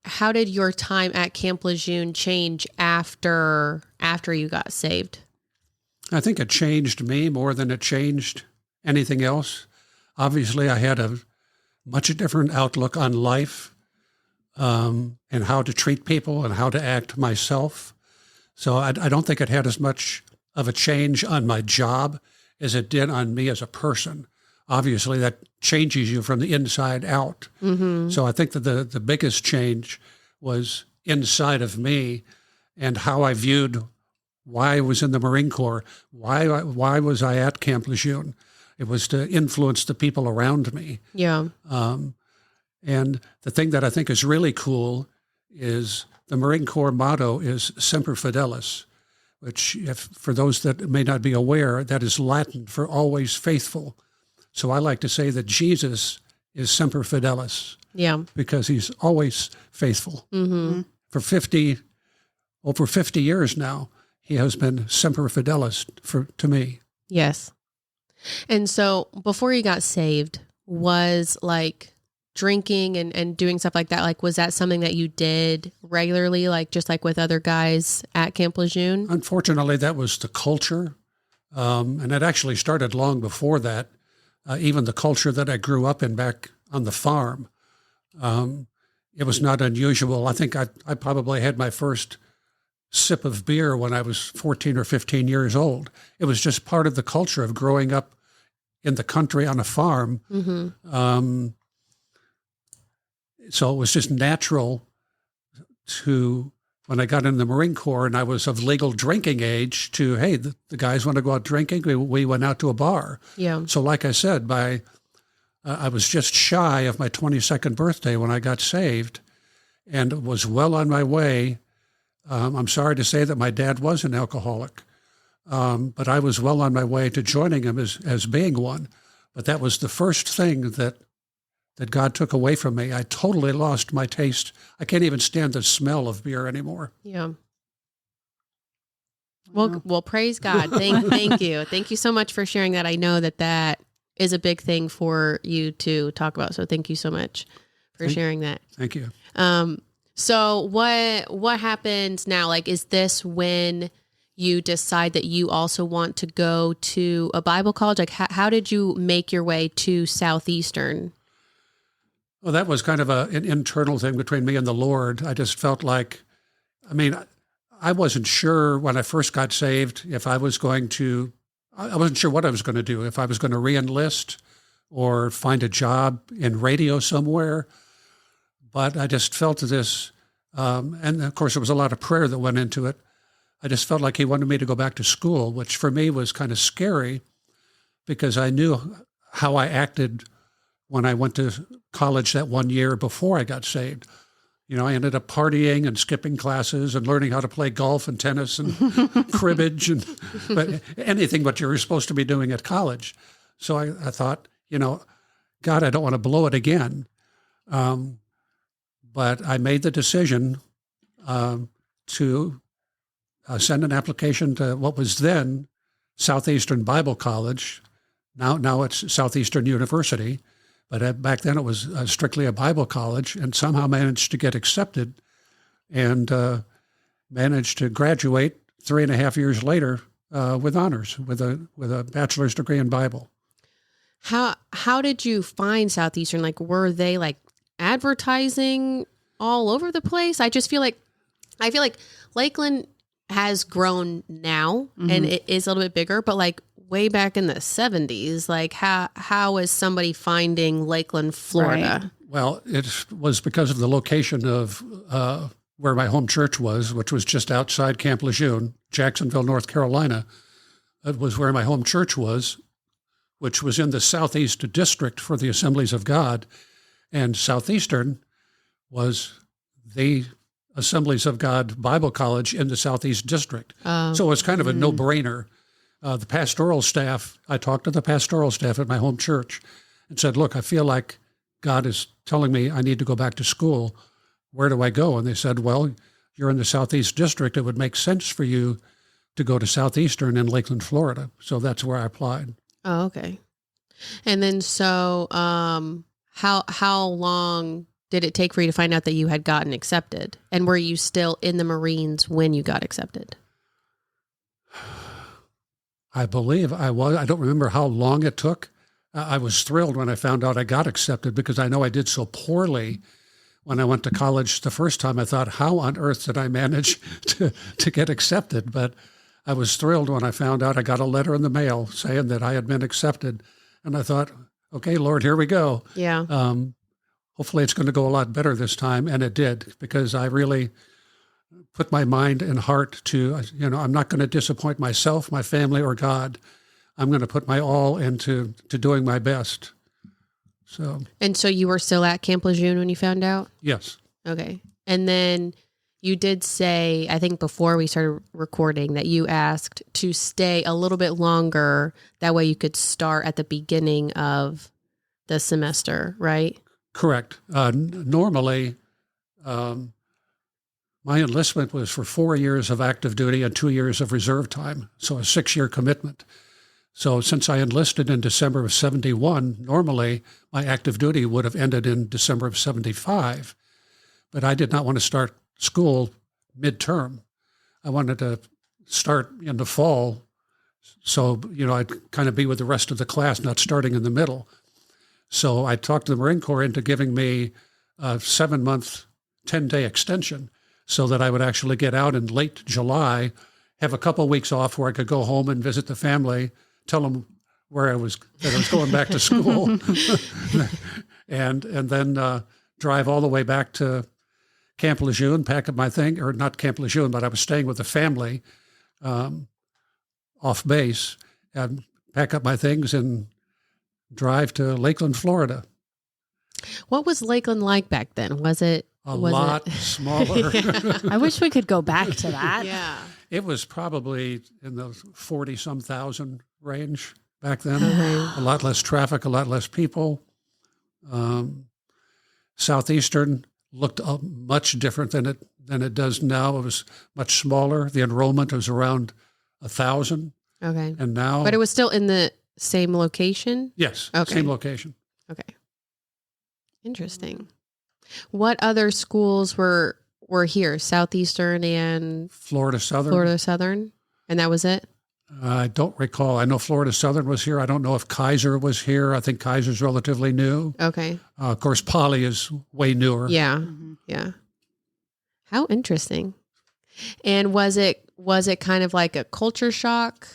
your time at Camp Lejeune change after you got saved? I think it changed me more than it changed anything else. Obviously, I had a much different outlook on life, and how to treat people and how to act myself. So I don't think it had as much of a change on my job as it did on me as a person. Obviously, that changes you from the inside out. Mm-hmm. So I think that the biggest change was inside of me and how I viewed why I was in the Marine Corps, why was I at Camp Lejeune. It was to influence the people around me. Yeah. And the thing that I think is really cool is the Marine Corps motto is Semper Fidelis, which, for those that may not be aware, that is Latin for always faithful. So I like to say that Jesus is Semper Fidelis. Yeah. Because he's always faithful. Mm-hmm. For over 50 years now, he has been Semper Fidelis to me. Yes. And so before you got saved, was like drinking and doing stuff like that, like, was that something that you did regularly, like just like with other guys at Camp Lejeune? Unfortunately, that was the culture. And it actually started long before that. Even the culture that I grew up in back on the farm, it was not unusual. I think I probably had my first sip of beer when I was 14 or 15 years old. It was just part of the culture of growing up in the country on a farm. Mm-hmm. So it was just natural when I got in the Marine Corps and I was of legal drinking age to, hey, the guys want to go out drinking. We went out to a bar. Yeah. So like I said, I was just shy of my 22nd birthday when I got saved and was well on my way. I'm sorry to say that my dad was an alcoholic, but I was well on my way to joining him as being one. But that was the first thing that God took away from me. I totally lost my taste. I can't even stand the smell of beer anymore. Yeah. Well, praise God. Thank you. Thank you so much for sharing that. I know that is a big thing for you to talk about. So thank you so much for sharing that. Thank you. So what happens now? Like, is this when you decide that you also want to go to a Bible college? Like, how did you make your way to Southeastern? Well, that was kind of an internal thing between me and the Lord. I just felt like, I wasn't sure when I first got saved if I wasn't sure what I was going to do, if I was going to re-enlist or find a job in radio somewhere. But I just felt this, and of course there was a lot of prayer that went into it. I just felt like he wanted me to go back to school, which for me was kind of scary because I knew how I acted when I went to college that 1 year before I got saved. I ended up partying and skipping classes and learning how to play golf and tennis and cribbage but anything what you were supposed to be doing at college. So I thought, God, I don't want to blow it again. But I made the decision to send an application to what was then Southeastern Bible College. Now it's Southeastern University. But back then it was strictly a Bible college, and somehow managed to get accepted and managed to graduate 3.5 years later with honors, with a bachelor's degree in Bible. How did you find Southeastern? Like, were they like advertising all over the place? I feel like Lakeland has grown now and it is a little bit bigger, but like way back in the 70s, like how is somebody finding Lakeland, Florida? Right. Well, it was because of the location of where my home church was, which was just outside Camp Lejeune, Jacksonville, North Carolina. It was where my home church was, which was in the Southeast District for the Assemblies of God. And Southeastern was the Assemblies of God Bible College in the Southeast District. So it was kind of a no-brainer. The pastoral staff, I talked to the pastoral staff at my home church and said, look, I feel like God is telling me I need to go back to school. Where do I go? And they said, well, you're in the Southeast District. It would make sense for you to go to Southeastern in Lakeland, Florida. So that's where I applied. Oh, okay. And then so how long did it take for you to find out that you had gotten accepted? And were you still in the Marines when you got accepted? I believe I was. I don't remember how long it took. I was thrilled when I found out I got accepted because I know I did so poorly when I went to college the first time. I thought, how on earth did I manage to get accepted? But I was thrilled when I found out I got a letter in the mail saying that I had been accepted. And I thought, okay, Lord, here we go. Yeah. Hopefully it's going to go a lot better this time. And it did, because I really put my mind and heart to, I'm not going to disappoint myself, my family, or God. I'm going to put my all into doing my best. And so you were still at Camp Lejeune when you found out? Yes. Okay. And then you did say, I think before we started recording, that you asked to stay a little bit longer. That way you could start at the beginning of the semester, right? Correct. Normally, my enlistment was for 4 years of active duty and 2 years of reserve time, so a 6-year commitment. So since I enlisted in December of 71, normally my active duty would have ended in December of 75, but I did not want to start school midterm. I wanted to start in the fall, so I'd kind of be with the rest of the class, not starting in the middle. So I talked the Marine Corps into giving me a 7-month, 10-day extension so that I would actually get out in late July, have a couple of weeks off where I could go home and visit the family, tell them that I was going back to school, and then drive all the way back to Camp Lejeune, pack up my thing, or not Camp Lejeune, but I was staying with the family off base, and pack up my things and drive to Lakeland, Florida. What was Lakeland like back then? Was it a lot smaller? Yeah. I wish we could go back to that. Yeah. It was probably in the 40-some thousand range back then. Mm-hmm. A lot less traffic, a lot less people. Southeastern looked much different than it does now. It was much smaller. The enrollment was around 1,000. Okay. And now, but it was still in the same location? Yes. Okay. Same location. Okay. Interesting. What other schools were here? Southeastern and Florida Southern. Florida Southern, and that was it? I don't recall. I know Florida Southern was here. I don't know if Kaiser was here. I think Kaiser's relatively new. Okay. Of course, Poly is way newer. Yeah. Mm-hmm. Yeah. How interesting. And was it kind of like a culture shock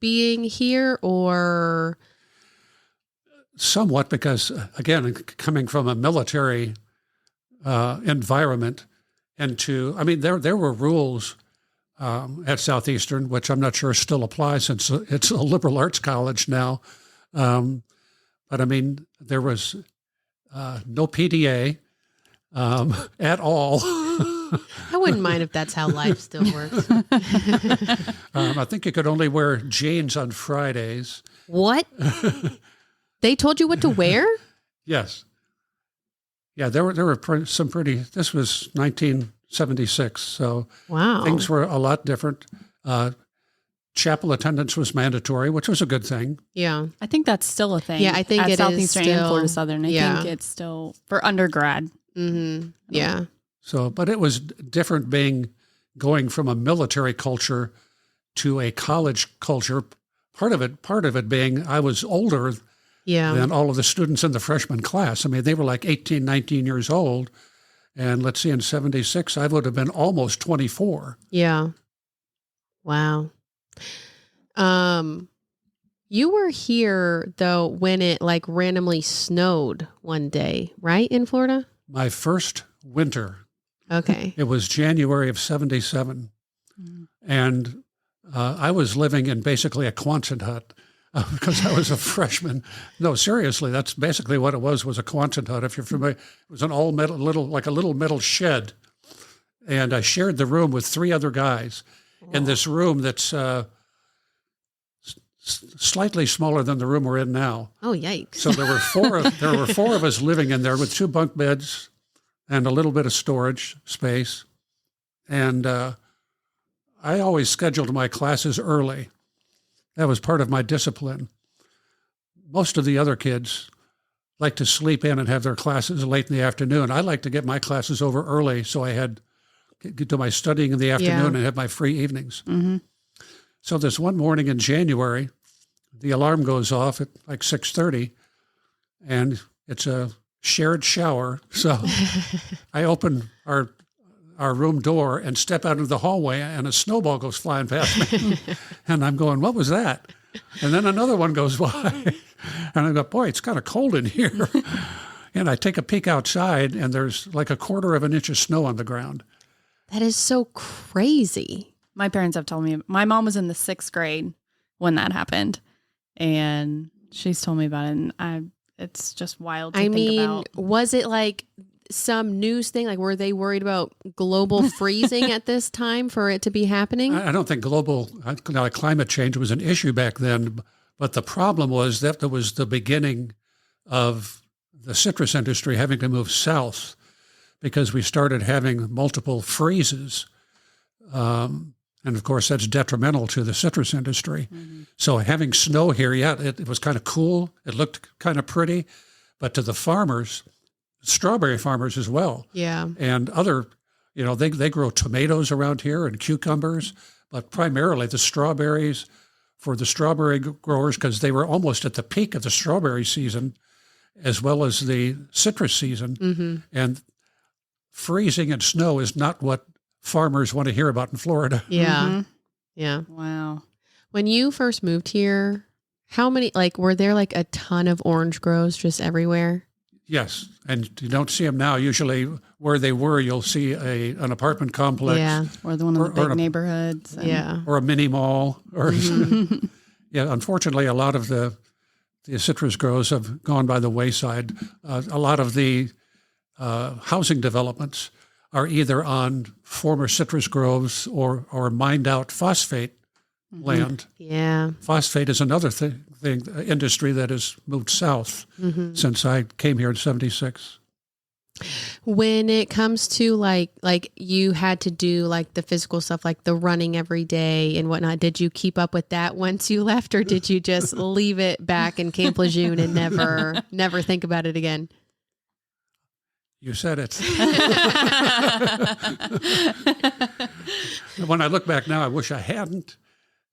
being here, or? Somewhat, because again, coming from a military environment, there were rules at Southeastern, which I'm not sure still apply since it's a liberal arts college now. But there was no PDA at all. I wouldn't mind if that's how life still works. I think you could only wear jeans on Fridays. What? They told you what to wear? Yes. Yeah, there were some pretty. This was 1976, so wow, things were a lot different. Chapel attendance was mandatory, which was a good thing. Yeah, I think that's still a thing. Yeah, I think at it Southeastern is still, and Florida Southern. I think it's still for undergrad. Mm-hmm. Yeah. So, but it was different going from a military culture to a college culture. Part of it being I was older than all of the students in the freshman class. They were like 18, 19 years old. And let's see, in 76, I would have been almost 24. Yeah. Wow. You were here, though, when it randomly snowed one day, right, in Florida? My first winter. Okay. It was January of 77. Mm. And I was living in basically a Quonset hut. Because I was a freshman. No, seriously, that's basically what it was a Quonset hut. If you're familiar, it was an all metal, like a little metal shed. And I shared the room with 3 other guys in this room that's slightly smaller than the room we're in now. Oh, yikes. So there were 4 of us living in there with 2 bunk beds and a little bit of storage space. And I always scheduled my classes early. That was part of my discipline. Most of the other kids like to sleep in and have their classes late in the afternoon. I like to get my classes over early so I had get to my studying in the afternoon and have my free evenings. Mm-hmm. So this one morning in January, the alarm goes off at like 6:30, and it's a shared shower. So I open our room door and step out into the hallway, and a snowball goes flying past me. And I'm going, what was that? And then another one goes by. And I go, boy, it's kind of cold in here. And I take a peek outside, and there's like a 1/4 of an inch of snow on the ground. That is so crazy. My parents have told me, my mom was in the 6th grade when that happened. And she's told me about it. And it's just wild to think about. Was it like some news thing? Like, were they worried about global freezing at this time for it to be happening? I don't think global climate change was an issue back then, but the problem was that there was the beginning of the citrus industry having to move south because we started having multiple freezes. And of course, that's detrimental to the citrus industry. Mm-hmm. So having snow here, it was kind of cool. It looked kind of pretty, but to the farmers, strawberry farmers as well. Yeah. And other, they grow tomatoes around here and cucumbers, but primarily the strawberries for the strawberry growers, because they were almost at the peak of the strawberry season as well as the citrus season. Mm-hmm. And freezing and snow is not what farmers want to hear about in Florida. Yeah. Mm-hmm. Yeah. Wow. When you first moved here, how many, were there a ton of orange groves just everywhere? Yes. And you don't see them now. Usually where they were, you'll see an apartment complex. Yeah. Or the one of the big neighborhoods. Yeah. Or a mini mall. Or yeah, unfortunately, a lot of the citrus groves have gone by the wayside. A lot of the housing developments are either on former citrus groves or mined out phosphate land. Yeah. Phosphate is another industry that has moved south since I came here in 76. When it comes to like you had to do the physical stuff, like the running every day and whatnot, did you keep up with that once you left, or did you just leave it back in Camp Lejeune and never think about it again? You said it. When I look back now, I wish I hadn't.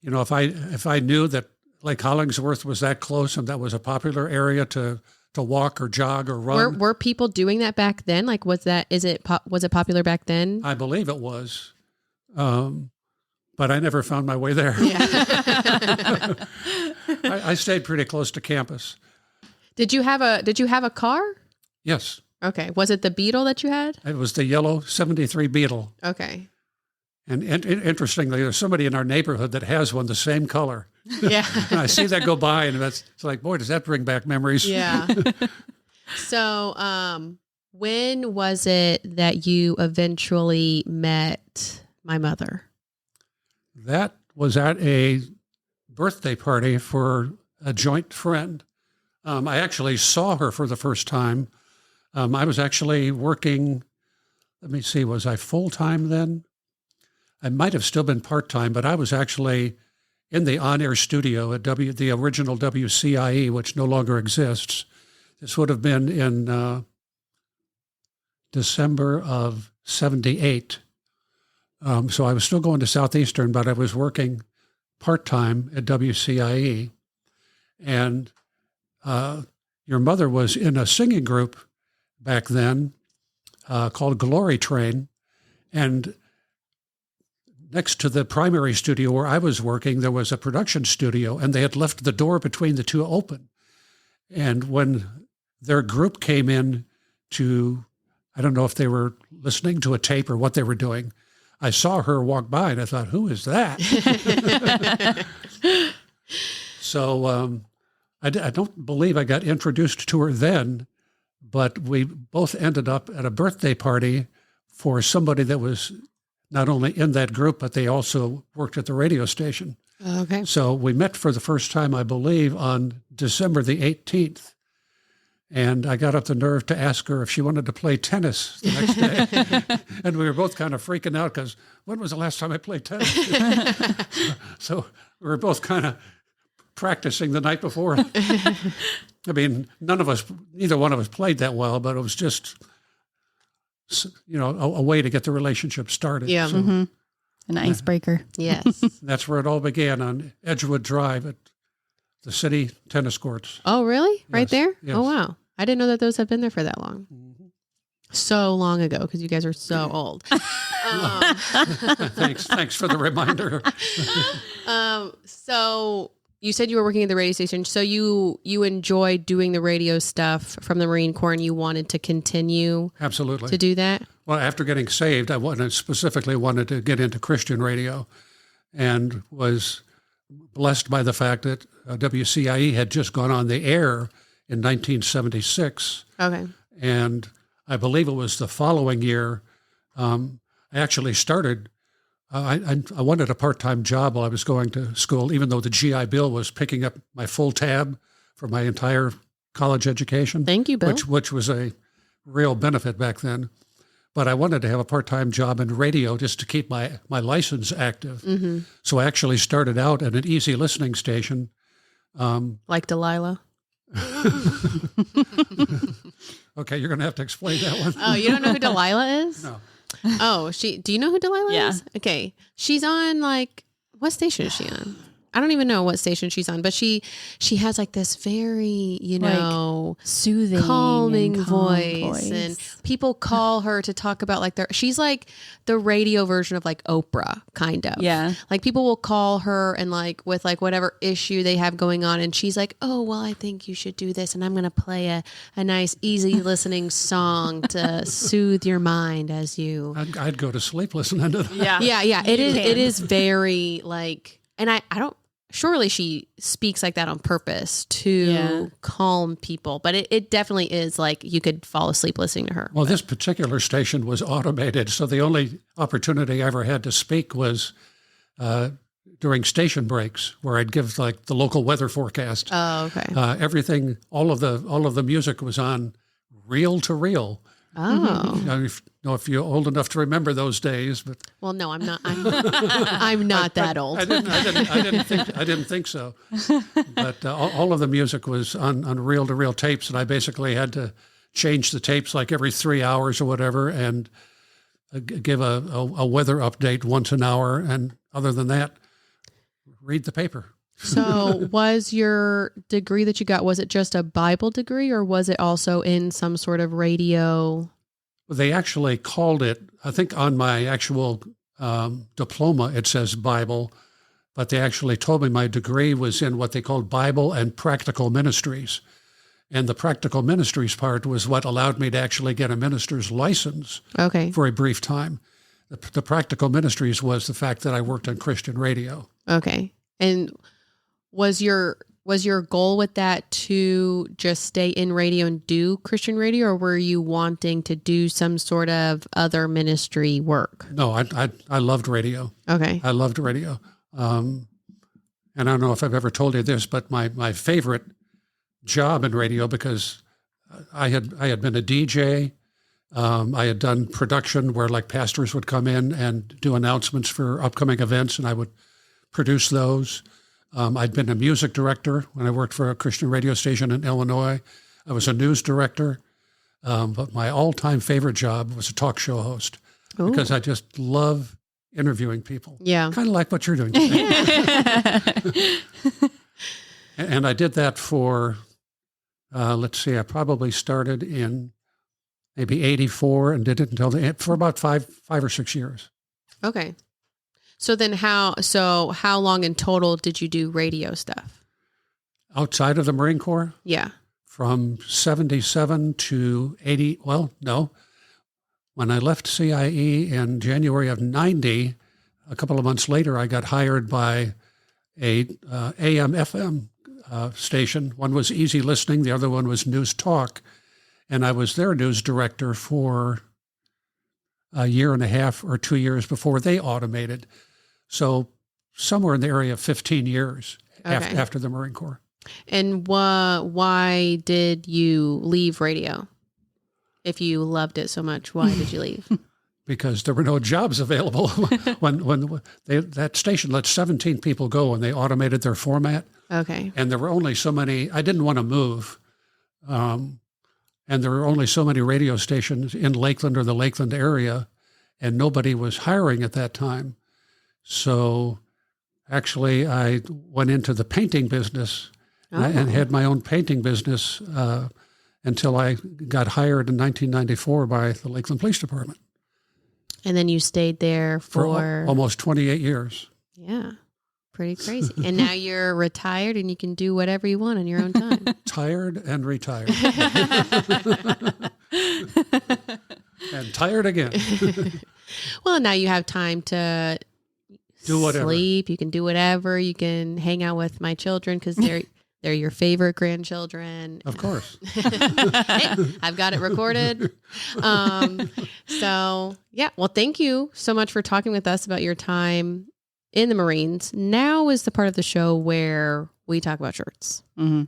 If I knew that Lake Hollingsworth was that close and that was a popular area to walk or jog or run. Were people doing that back then? Was it popular back then? I believe it was, but I never found my way there. Yeah. I stayed pretty close to campus. Did you have a car? Yes. Okay. Was it the Beetle that you had? It was the yellow 73 Beetle. Okay. And interestingly, there's somebody in our neighborhood that has one the same color. Yeah. And I see that go by, and it's like, boy, does that bring back memories. Yeah. So, when was it that you eventually met my mother? That was at a birthday party for a joint friend. I actually saw her for the first time. I was actually working, let me see, was I full-time then? I might have still been part-time, but I was actually in the on-air studio at the original WCIE, which no longer exists. This would have been in December of 78. So I was still going to Southeastern, but I was working part-time at WCIE. And your mother was in a singing group back then called Glory Train. And next to the primary studio where I was working, there was a production studio, and they had left the door between the two open. And when their group came in I don't know if they were listening to a tape or what they were doing, I saw her walk by, and I thought, who is that? So I don't believe I got introduced to her then, but we both ended up at a birthday party for somebody that was not only in that group, but they also worked at the radio station. Okay. So we met for the first time, I believe, on December the 18th. And I got up the nerve to ask her if she wanted to play tennis the next day. And we were both kind of freaking out because when was the last time I played tennis? So we were both kind of practicing the night before. I mean, neither one of us played that well, but it was just, a way to get the relationship started. Yeah. So An icebreaker. Yes. that's where it all began, on Edgewood Drive at the city tennis courts. Oh, really? Right Yes, there? yes. Oh, wow. I didn't know that those have been there for that long. So long ago, because you guys are so old. Thanks for the reminder. So you said you were working at the radio station. So you enjoyed doing the radio stuff from the Marine Corps, and you wanted to continue Absolutely. to do that? Well, after getting saved, I specifically wanted to get into Christian radio, and was blessed by the fact that WCIE had just gone on the air in 1976. Okay. And I believe it was the following year, I actually started, I wanted a part-time job while I was going to school, even though the GI Bill was picking up my full tab for my entire college education. Thank you, Bill. Which was a real benefit back then. But I wanted to have a part-time job in radio just to keep my license active. Mm-hmm. So I actually started out at an easy listening station. Like Delilah. Okay, you're going to have to explain that one. Oh, you don't know who Delilah is? No. Oh, do you know who Delilah Yeah. is? Okay. She's on what station is she on? I don't even know what station she's on, but she has like this very, Soothing, calming and calm voice, and people call her to talk about she's like the radio version of like Oprah, kind of. Yeah. Like people will call her and with whatever issue they have going on, and she's like, "Oh, well, I think you should do this, and I'm going to play a nice, easy listening song to soothe your mind as you." I'd go to sleep listening to that. Yeah. Yeah. It is very and I don't. Surely she speaks like that on purpose to calm people, but it definitely is you could fall asleep listening to her. Well, this particular station was automated, so the only opportunity I ever had to speak was during station breaks, where I'd give the local weather forecast. Oh, okay. Everything, all of the music was on reel to reel. Oh, I don't know if you're old enough to remember those days, but well, no, I'm not. I'm not that old. I didn't think so. But all of the music was on reel to reel tapes, and I basically had to change the tapes every 3 hours or whatever, and give a weather update once an hour, and other than that, read the paper. So was your degree that you got, was it just a Bible degree, or was it also in some sort of radio? They actually called it, I think on my actual diploma, it says Bible, but they actually told me my degree was in what they called Bible and Practical Ministries. And the Practical Ministries part was what allowed me to actually get a minister's license Okay. for a brief time. The Practical Ministries was the fact that I worked on Christian radio. Okay. And was your goal with that to just stay in radio and do Christian radio, or were you wanting to do some sort of other ministry work? No, I loved radio. Okay. I loved radio. And I don't know if I've ever told you this, but my favorite job in radio, because I had been a DJ. I had done production where pastors would come in and do announcements for upcoming events, and I would produce those. I'd been a music director when I worked for a Christian radio station in Illinois. I was a news director. But my all-time favorite job was a talk show host. Ooh. Because I just love interviewing people. Yeah. Kind of like what you're doing today. And I did that for, I probably started in maybe 84 and did it for about five or 6 years. Okay. So then how long in total did you do radio stuff? Outside of the Marine Corps? Yeah. From 77 to 80, well, no. When I left CIE in January of 90, a couple of months later, I got hired by a AM/FM station. One was Easy Listening, the other one was News Talk, and I was their news director for a year and a half or 2 years before they automated. So somewhere in the area of 15 years after the Marine Corps. And why did you leave radio? If you loved it so much, why did you leave? Because there were no jobs available. when that station let 17 people go and they automated their format. Okay. And there were only so many, I didn't want to move. And there were only so many radio stations in Lakeland or the Lakeland area, and nobody was hiring at that time. So actually, I went into the painting business and had my own painting business until I got hired in 1994 by the Lakeland Police Department. And then you stayed there for almost 28 years. Yeah. Pretty crazy. And now you're retired and you can do whatever you want on your own time. Tired and retired. And tired again. Well, now you have time to do whatever. Sleep. You can do whatever. You can hang out with my children because they're your favorite grandchildren. Of course. Hey, I've got it recorded. So, yeah. Well, thank you so much for talking with us about your time in the Marines. Now is the part of the show where we talk about shirts. Mm-hmm.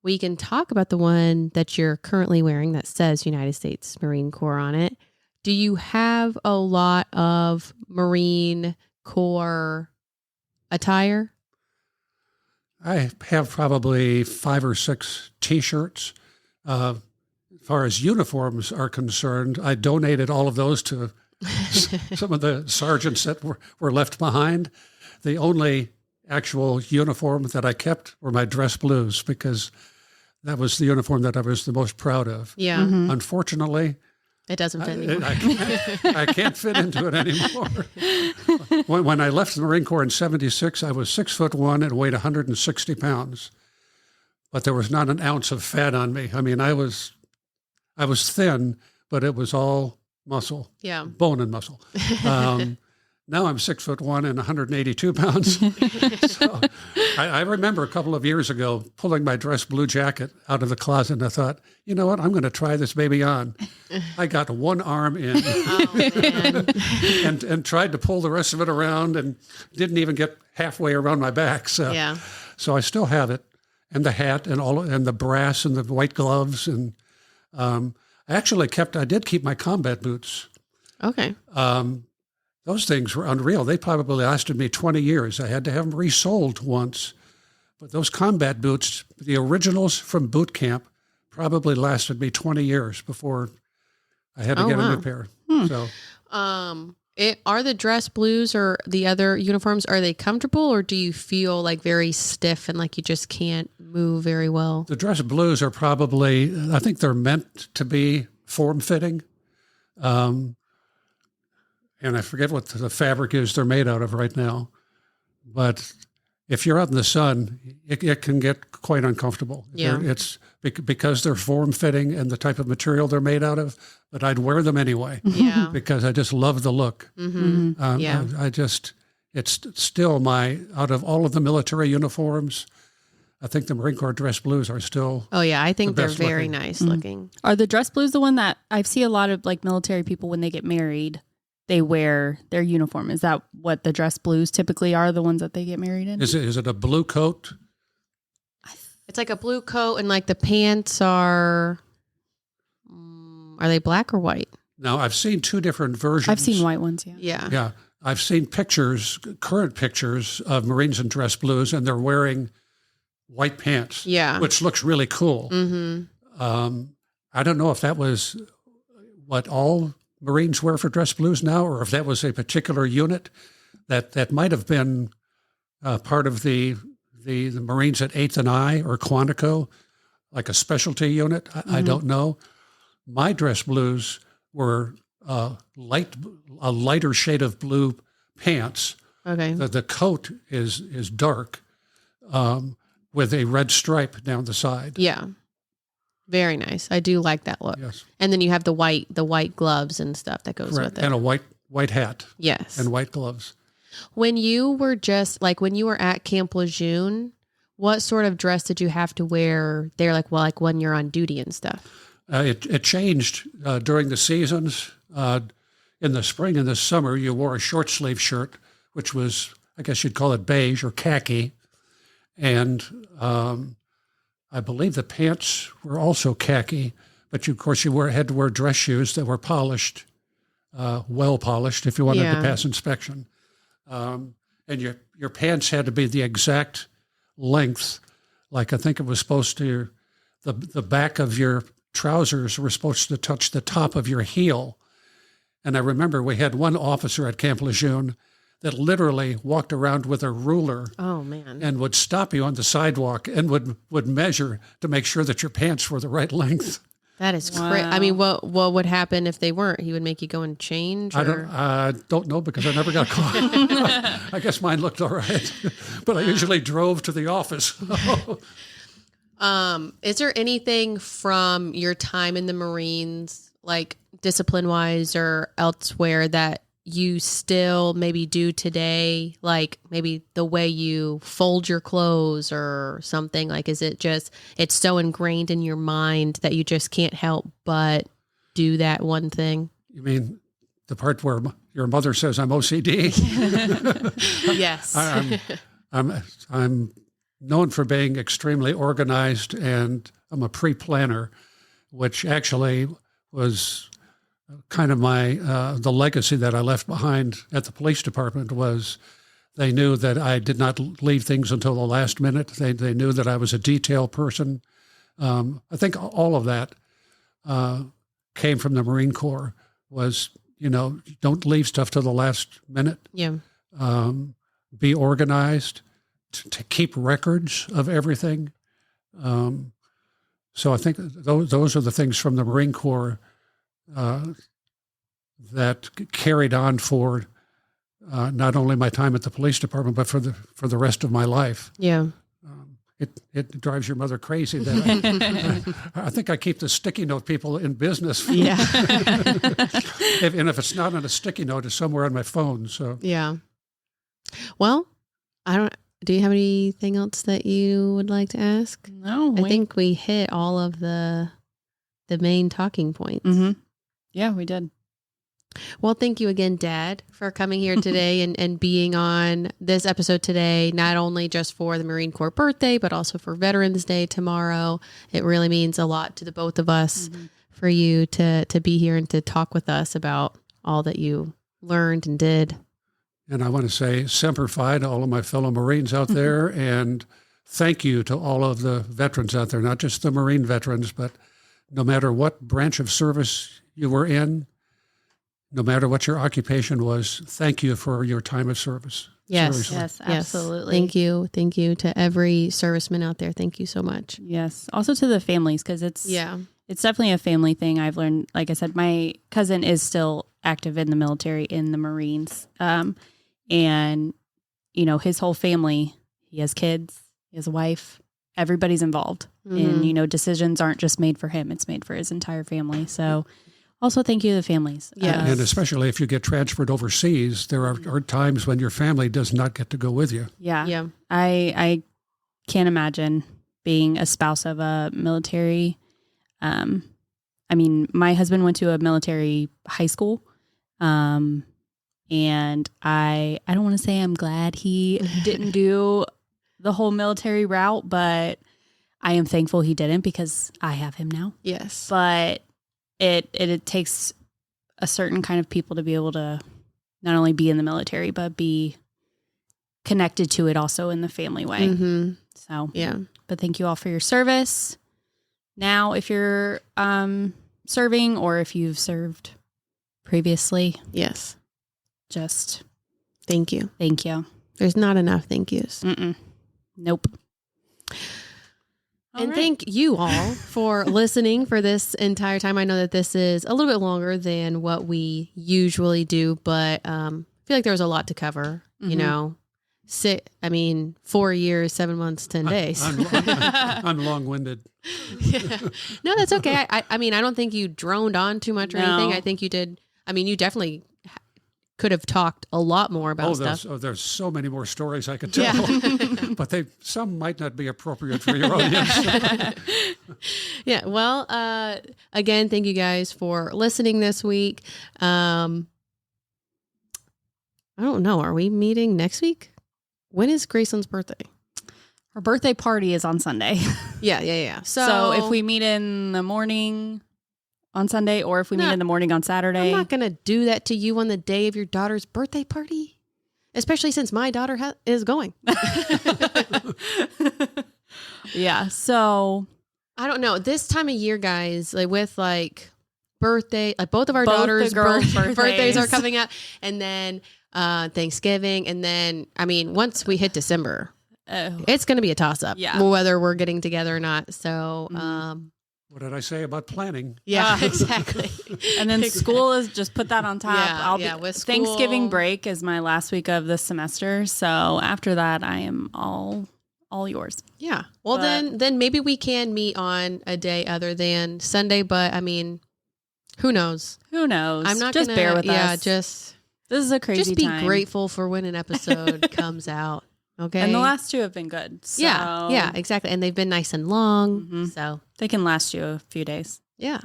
We can talk about the one that you're currently wearing that says United States Marine Corps on it. Do you have a lot of Marine Corps attire? I have probably 5 or 6 T-shirts. As far as uniforms are concerned, I donated all of those to some of the sergeants that were left behind. The only actual uniform that I kept were my dress blues because that was the uniform that I was the most proud of. Yeah. Mm-hmm. Unfortunately, it doesn't fit anymore. I can't fit into it anymore. When I left the Marine Corps in 76, I was 6'1" and weighed 160 pounds. But there was not an ounce of fat on me. I mean, I was thin, but it was all muscle, bone and muscle. Now I'm 6'1" and 182 pounds. So I remember a couple of years ago pulling my dress blue jacket out of the closet, and I thought, you know what, I'm going to try this baby on. I got one arm in and tried to pull the rest of it around and didn't even get halfway around my back. So I still have it, and the hat and the brass and the white gloves. And I did keep my combat boots. Okay. Those things were unreal. They probably lasted me 20 years. I had to have them resold once. But those combat boots, the originals from boot camp, probably lasted me 20 years before I had to get a new pair. So, are the dress blues or the other uniforms, are they comfortable, or do you feel like very stiff and like you just can't move very well? The dress blues are probably, I think they're meant to be form-fitting. And I forget what the fabric is they're made out of right now. But if you're out in the sun, it can get quite uncomfortable. Yeah. It's because they're form-fitting and the type of material they're made out of, but I'd wear them anyway. Yeah. Because I just love the look. Mm-hmm. It's still out of all of the military uniforms, I think the Marine Corps dress blues are still. Oh yeah, I think they're very looking. nice looking. Are the dress blues the one that I see a lot of like military people when they get married? They wear their uniform. Is that what the dress blues typically are, the ones that they get married in? Is it a blue coat? It's like a blue coat, and like the pants are they black or white? Now, I've seen 2 different versions. I've seen white ones, yeah. Yeah. Yeah. I've seen current pictures of Marines in dress blues, and they're wearing white pants, which looks really cool. Mm-hmm. I don't know if that was what all Marines wear for dress blues now, or if that was a particular unit that might have been part of the Marines at 8th and I or Quantico, like a specialty unit. I don't know. My dress blues were a lighter shade of blue pants. Okay. The coat is dark with a red stripe down the side. Yeah. Very nice. I do like that look. Yes. And then you have the white gloves and stuff that goes with it. And a white hat. Yes. And white gloves. When you were when you were at Camp Lejeune, what sort of dress did you have to wear there? Like when you're on duty and stuff? It changed during the seasons. in the spring and the summer, you wore a short sleeve shirt, which was, I guess you'd call it beige or khaki. And I believe the pants were also khaki, but of course you had to wear dress shoes that were polished, well polished, if you wanted to pass inspection. And your pants had to be the exact length. Like I think it was supposed to, the back of your trousers were supposed to touch the top of your heel. And I remember we had one officer at Camp Lejeune that literally walked around with a ruler. Oh, man. And would stop you on the sidewalk and would measure to make sure that your pants were the right length. That is crazy. I mean, what would happen if they weren't? He would make you go and change? Or? I don't know because I never got caught. I guess mine looked all right. But I usually drove to the office. Is there anything from your time in the Marines, like discipline-wise or elsewhere, that you still maybe do today? Like maybe the way you fold your clothes or something? Like, is it just, it's so ingrained in your mind that you just can't help but do that one thing? You mean the part where your mother says I'm OCD? Yes. I'm known for being extremely organized, and I'm a pre-planner, which actually was kind of my the legacy that I left behind at the police department. Was they knew that I did not leave things until the last minute. They knew that I was a detail person. I think all of that came from the Marine Corps. Was, don't leave stuff till the last minute. Yeah. Be organized, to keep records of everything. So I think those are the things from the Marine Corps that carried on for not only my time at the police department, but for the rest of my life. Yeah. It drives your mother crazy that I think I keep the sticky note people in business. Yeah. And if it's not on a sticky note, it's somewhere on my phone. So yeah. Well, do you have anything else that you would like to ask? No. I think we hit all of the main talking points. Mm-hmm. Yeah, we did. Well, thank you again, Dad, for coming here today and being on this episode today, not only just for the Marine Corps birthday, but also for Veterans Day tomorrow. It really means a lot to the both of us for you to be here and to talk with us about all that you learned and did. And I want to say Semper Fi to all of my fellow Marines out there, and thank you to all of the veterans out there, not just the Marine veterans, but no matter what branch of service you were in, no matter what your occupation was, thank you for your time of service. Yes, Seriously. Yes, absolutely. Thank you. Thank you to every serviceman out there. Thank you so much. Yes. Also to the families, because it's definitely a family thing. I've learned, like I said, my cousin is still active in the military, in the Marines. And, his whole family, he has kids, he has a wife, everybody's involved. And, decisions aren't just made for him, it's made for his entire family. So also thank you to the families. Yes. And especially if you get transferred overseas, there are times when your family does not get to go with you. Yeah. Yeah. I can't imagine being a spouse of a military. My husband went to a military high school. And I don't want to say I'm glad he didn't do the whole military route, but I am thankful he didn't because I have him now. Yes. But it takes a certain kind of people to be able to not only be in the military, but be connected to it also in the family way. Mm-hmm. So, yeah. But thank you all for your service. Now, if you're serving or if you've served previously, Yes. just Thank you. thank you. There's not enough thank yous. Nope. And thank you all for listening for this entire time. I know that this is a little bit longer than what we usually do, but I feel like there was a lot to cover, 4 years, 7 months, 10 days. I'm long-winded. Yeah. No, that's okay. I don't think you droned on too much or anything. I think you did. You definitely could have talked a lot more about stuff. There's so many more stories I could tell, but some might not be appropriate for your audience. Yeah. Well, again, thank you guys for listening this week. I don't know. Are we meeting next week? When is Graceland's birthday? Her birthday party is on Sunday. Yeah. So if we meet in the morning on Sunday, or if we meet in the morning on Saturday. I'm not going to do that to you on the day of your daughter's birthday party, especially since my daughter is going. Yeah. So I don't know. This time of year, guys, like with like birthday, like both of our Both the daughters' girls' birthdays are coming up, and then Thanksgiving, and then once we hit December, it's going to be a toss up, whether we're getting together or not. So, what did I say about planning? Yeah, exactly. And then school is just put that on top. With school, Thanksgiving break is my last week of the semester, so after that, I am all yours. Yeah. Well, then maybe we can meet on a day other than Sunday, but I mean, who knows? Who knows? I'm not just gonna, bear with us. Yeah, this is a crazy Just be time. grateful for when an episode comes out. Okay. And the last two have been good. So. Yeah, exactly. And they've been nice and long. So they can last you a few days. Yeah.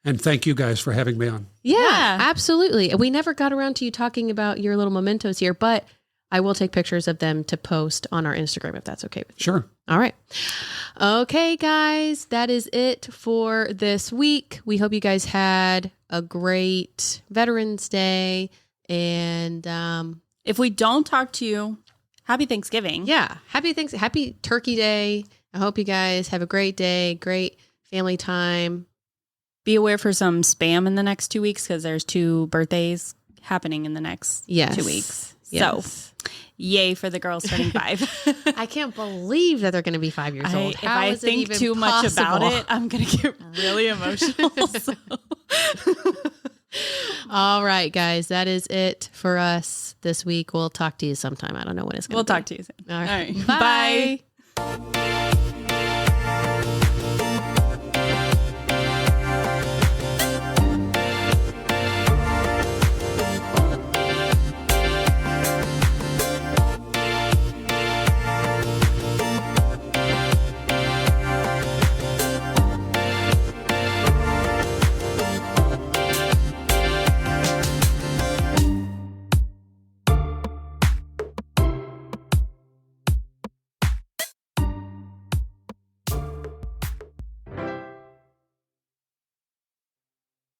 And thank you guys for having me on. Yeah, absolutely. We never got around to you talking about your little mementos here, but I will take pictures of them to post on our Instagram if that's okay with you. Sure. All right. Okay, guys, that is it for this week. We hope you guys had a great Veterans Day. And if we don't talk to you, happy Thanksgiving. Yeah. Happy Turkey Day. I hope you guys have a great day, great family time. Be aware for some spam in the next 2 weeks because there's 2 birthdays happening in the next 2 weeks. Yes. So, yay for the girls turning 5. I can't believe that they're going to be 5 years old. If I think too much about it, I'm going to get really emotional. All right, guys, that is it for us this week. We'll talk to you sometime. I don't know when it's going to be. We'll talk to you soon. All right. Bye. Bye.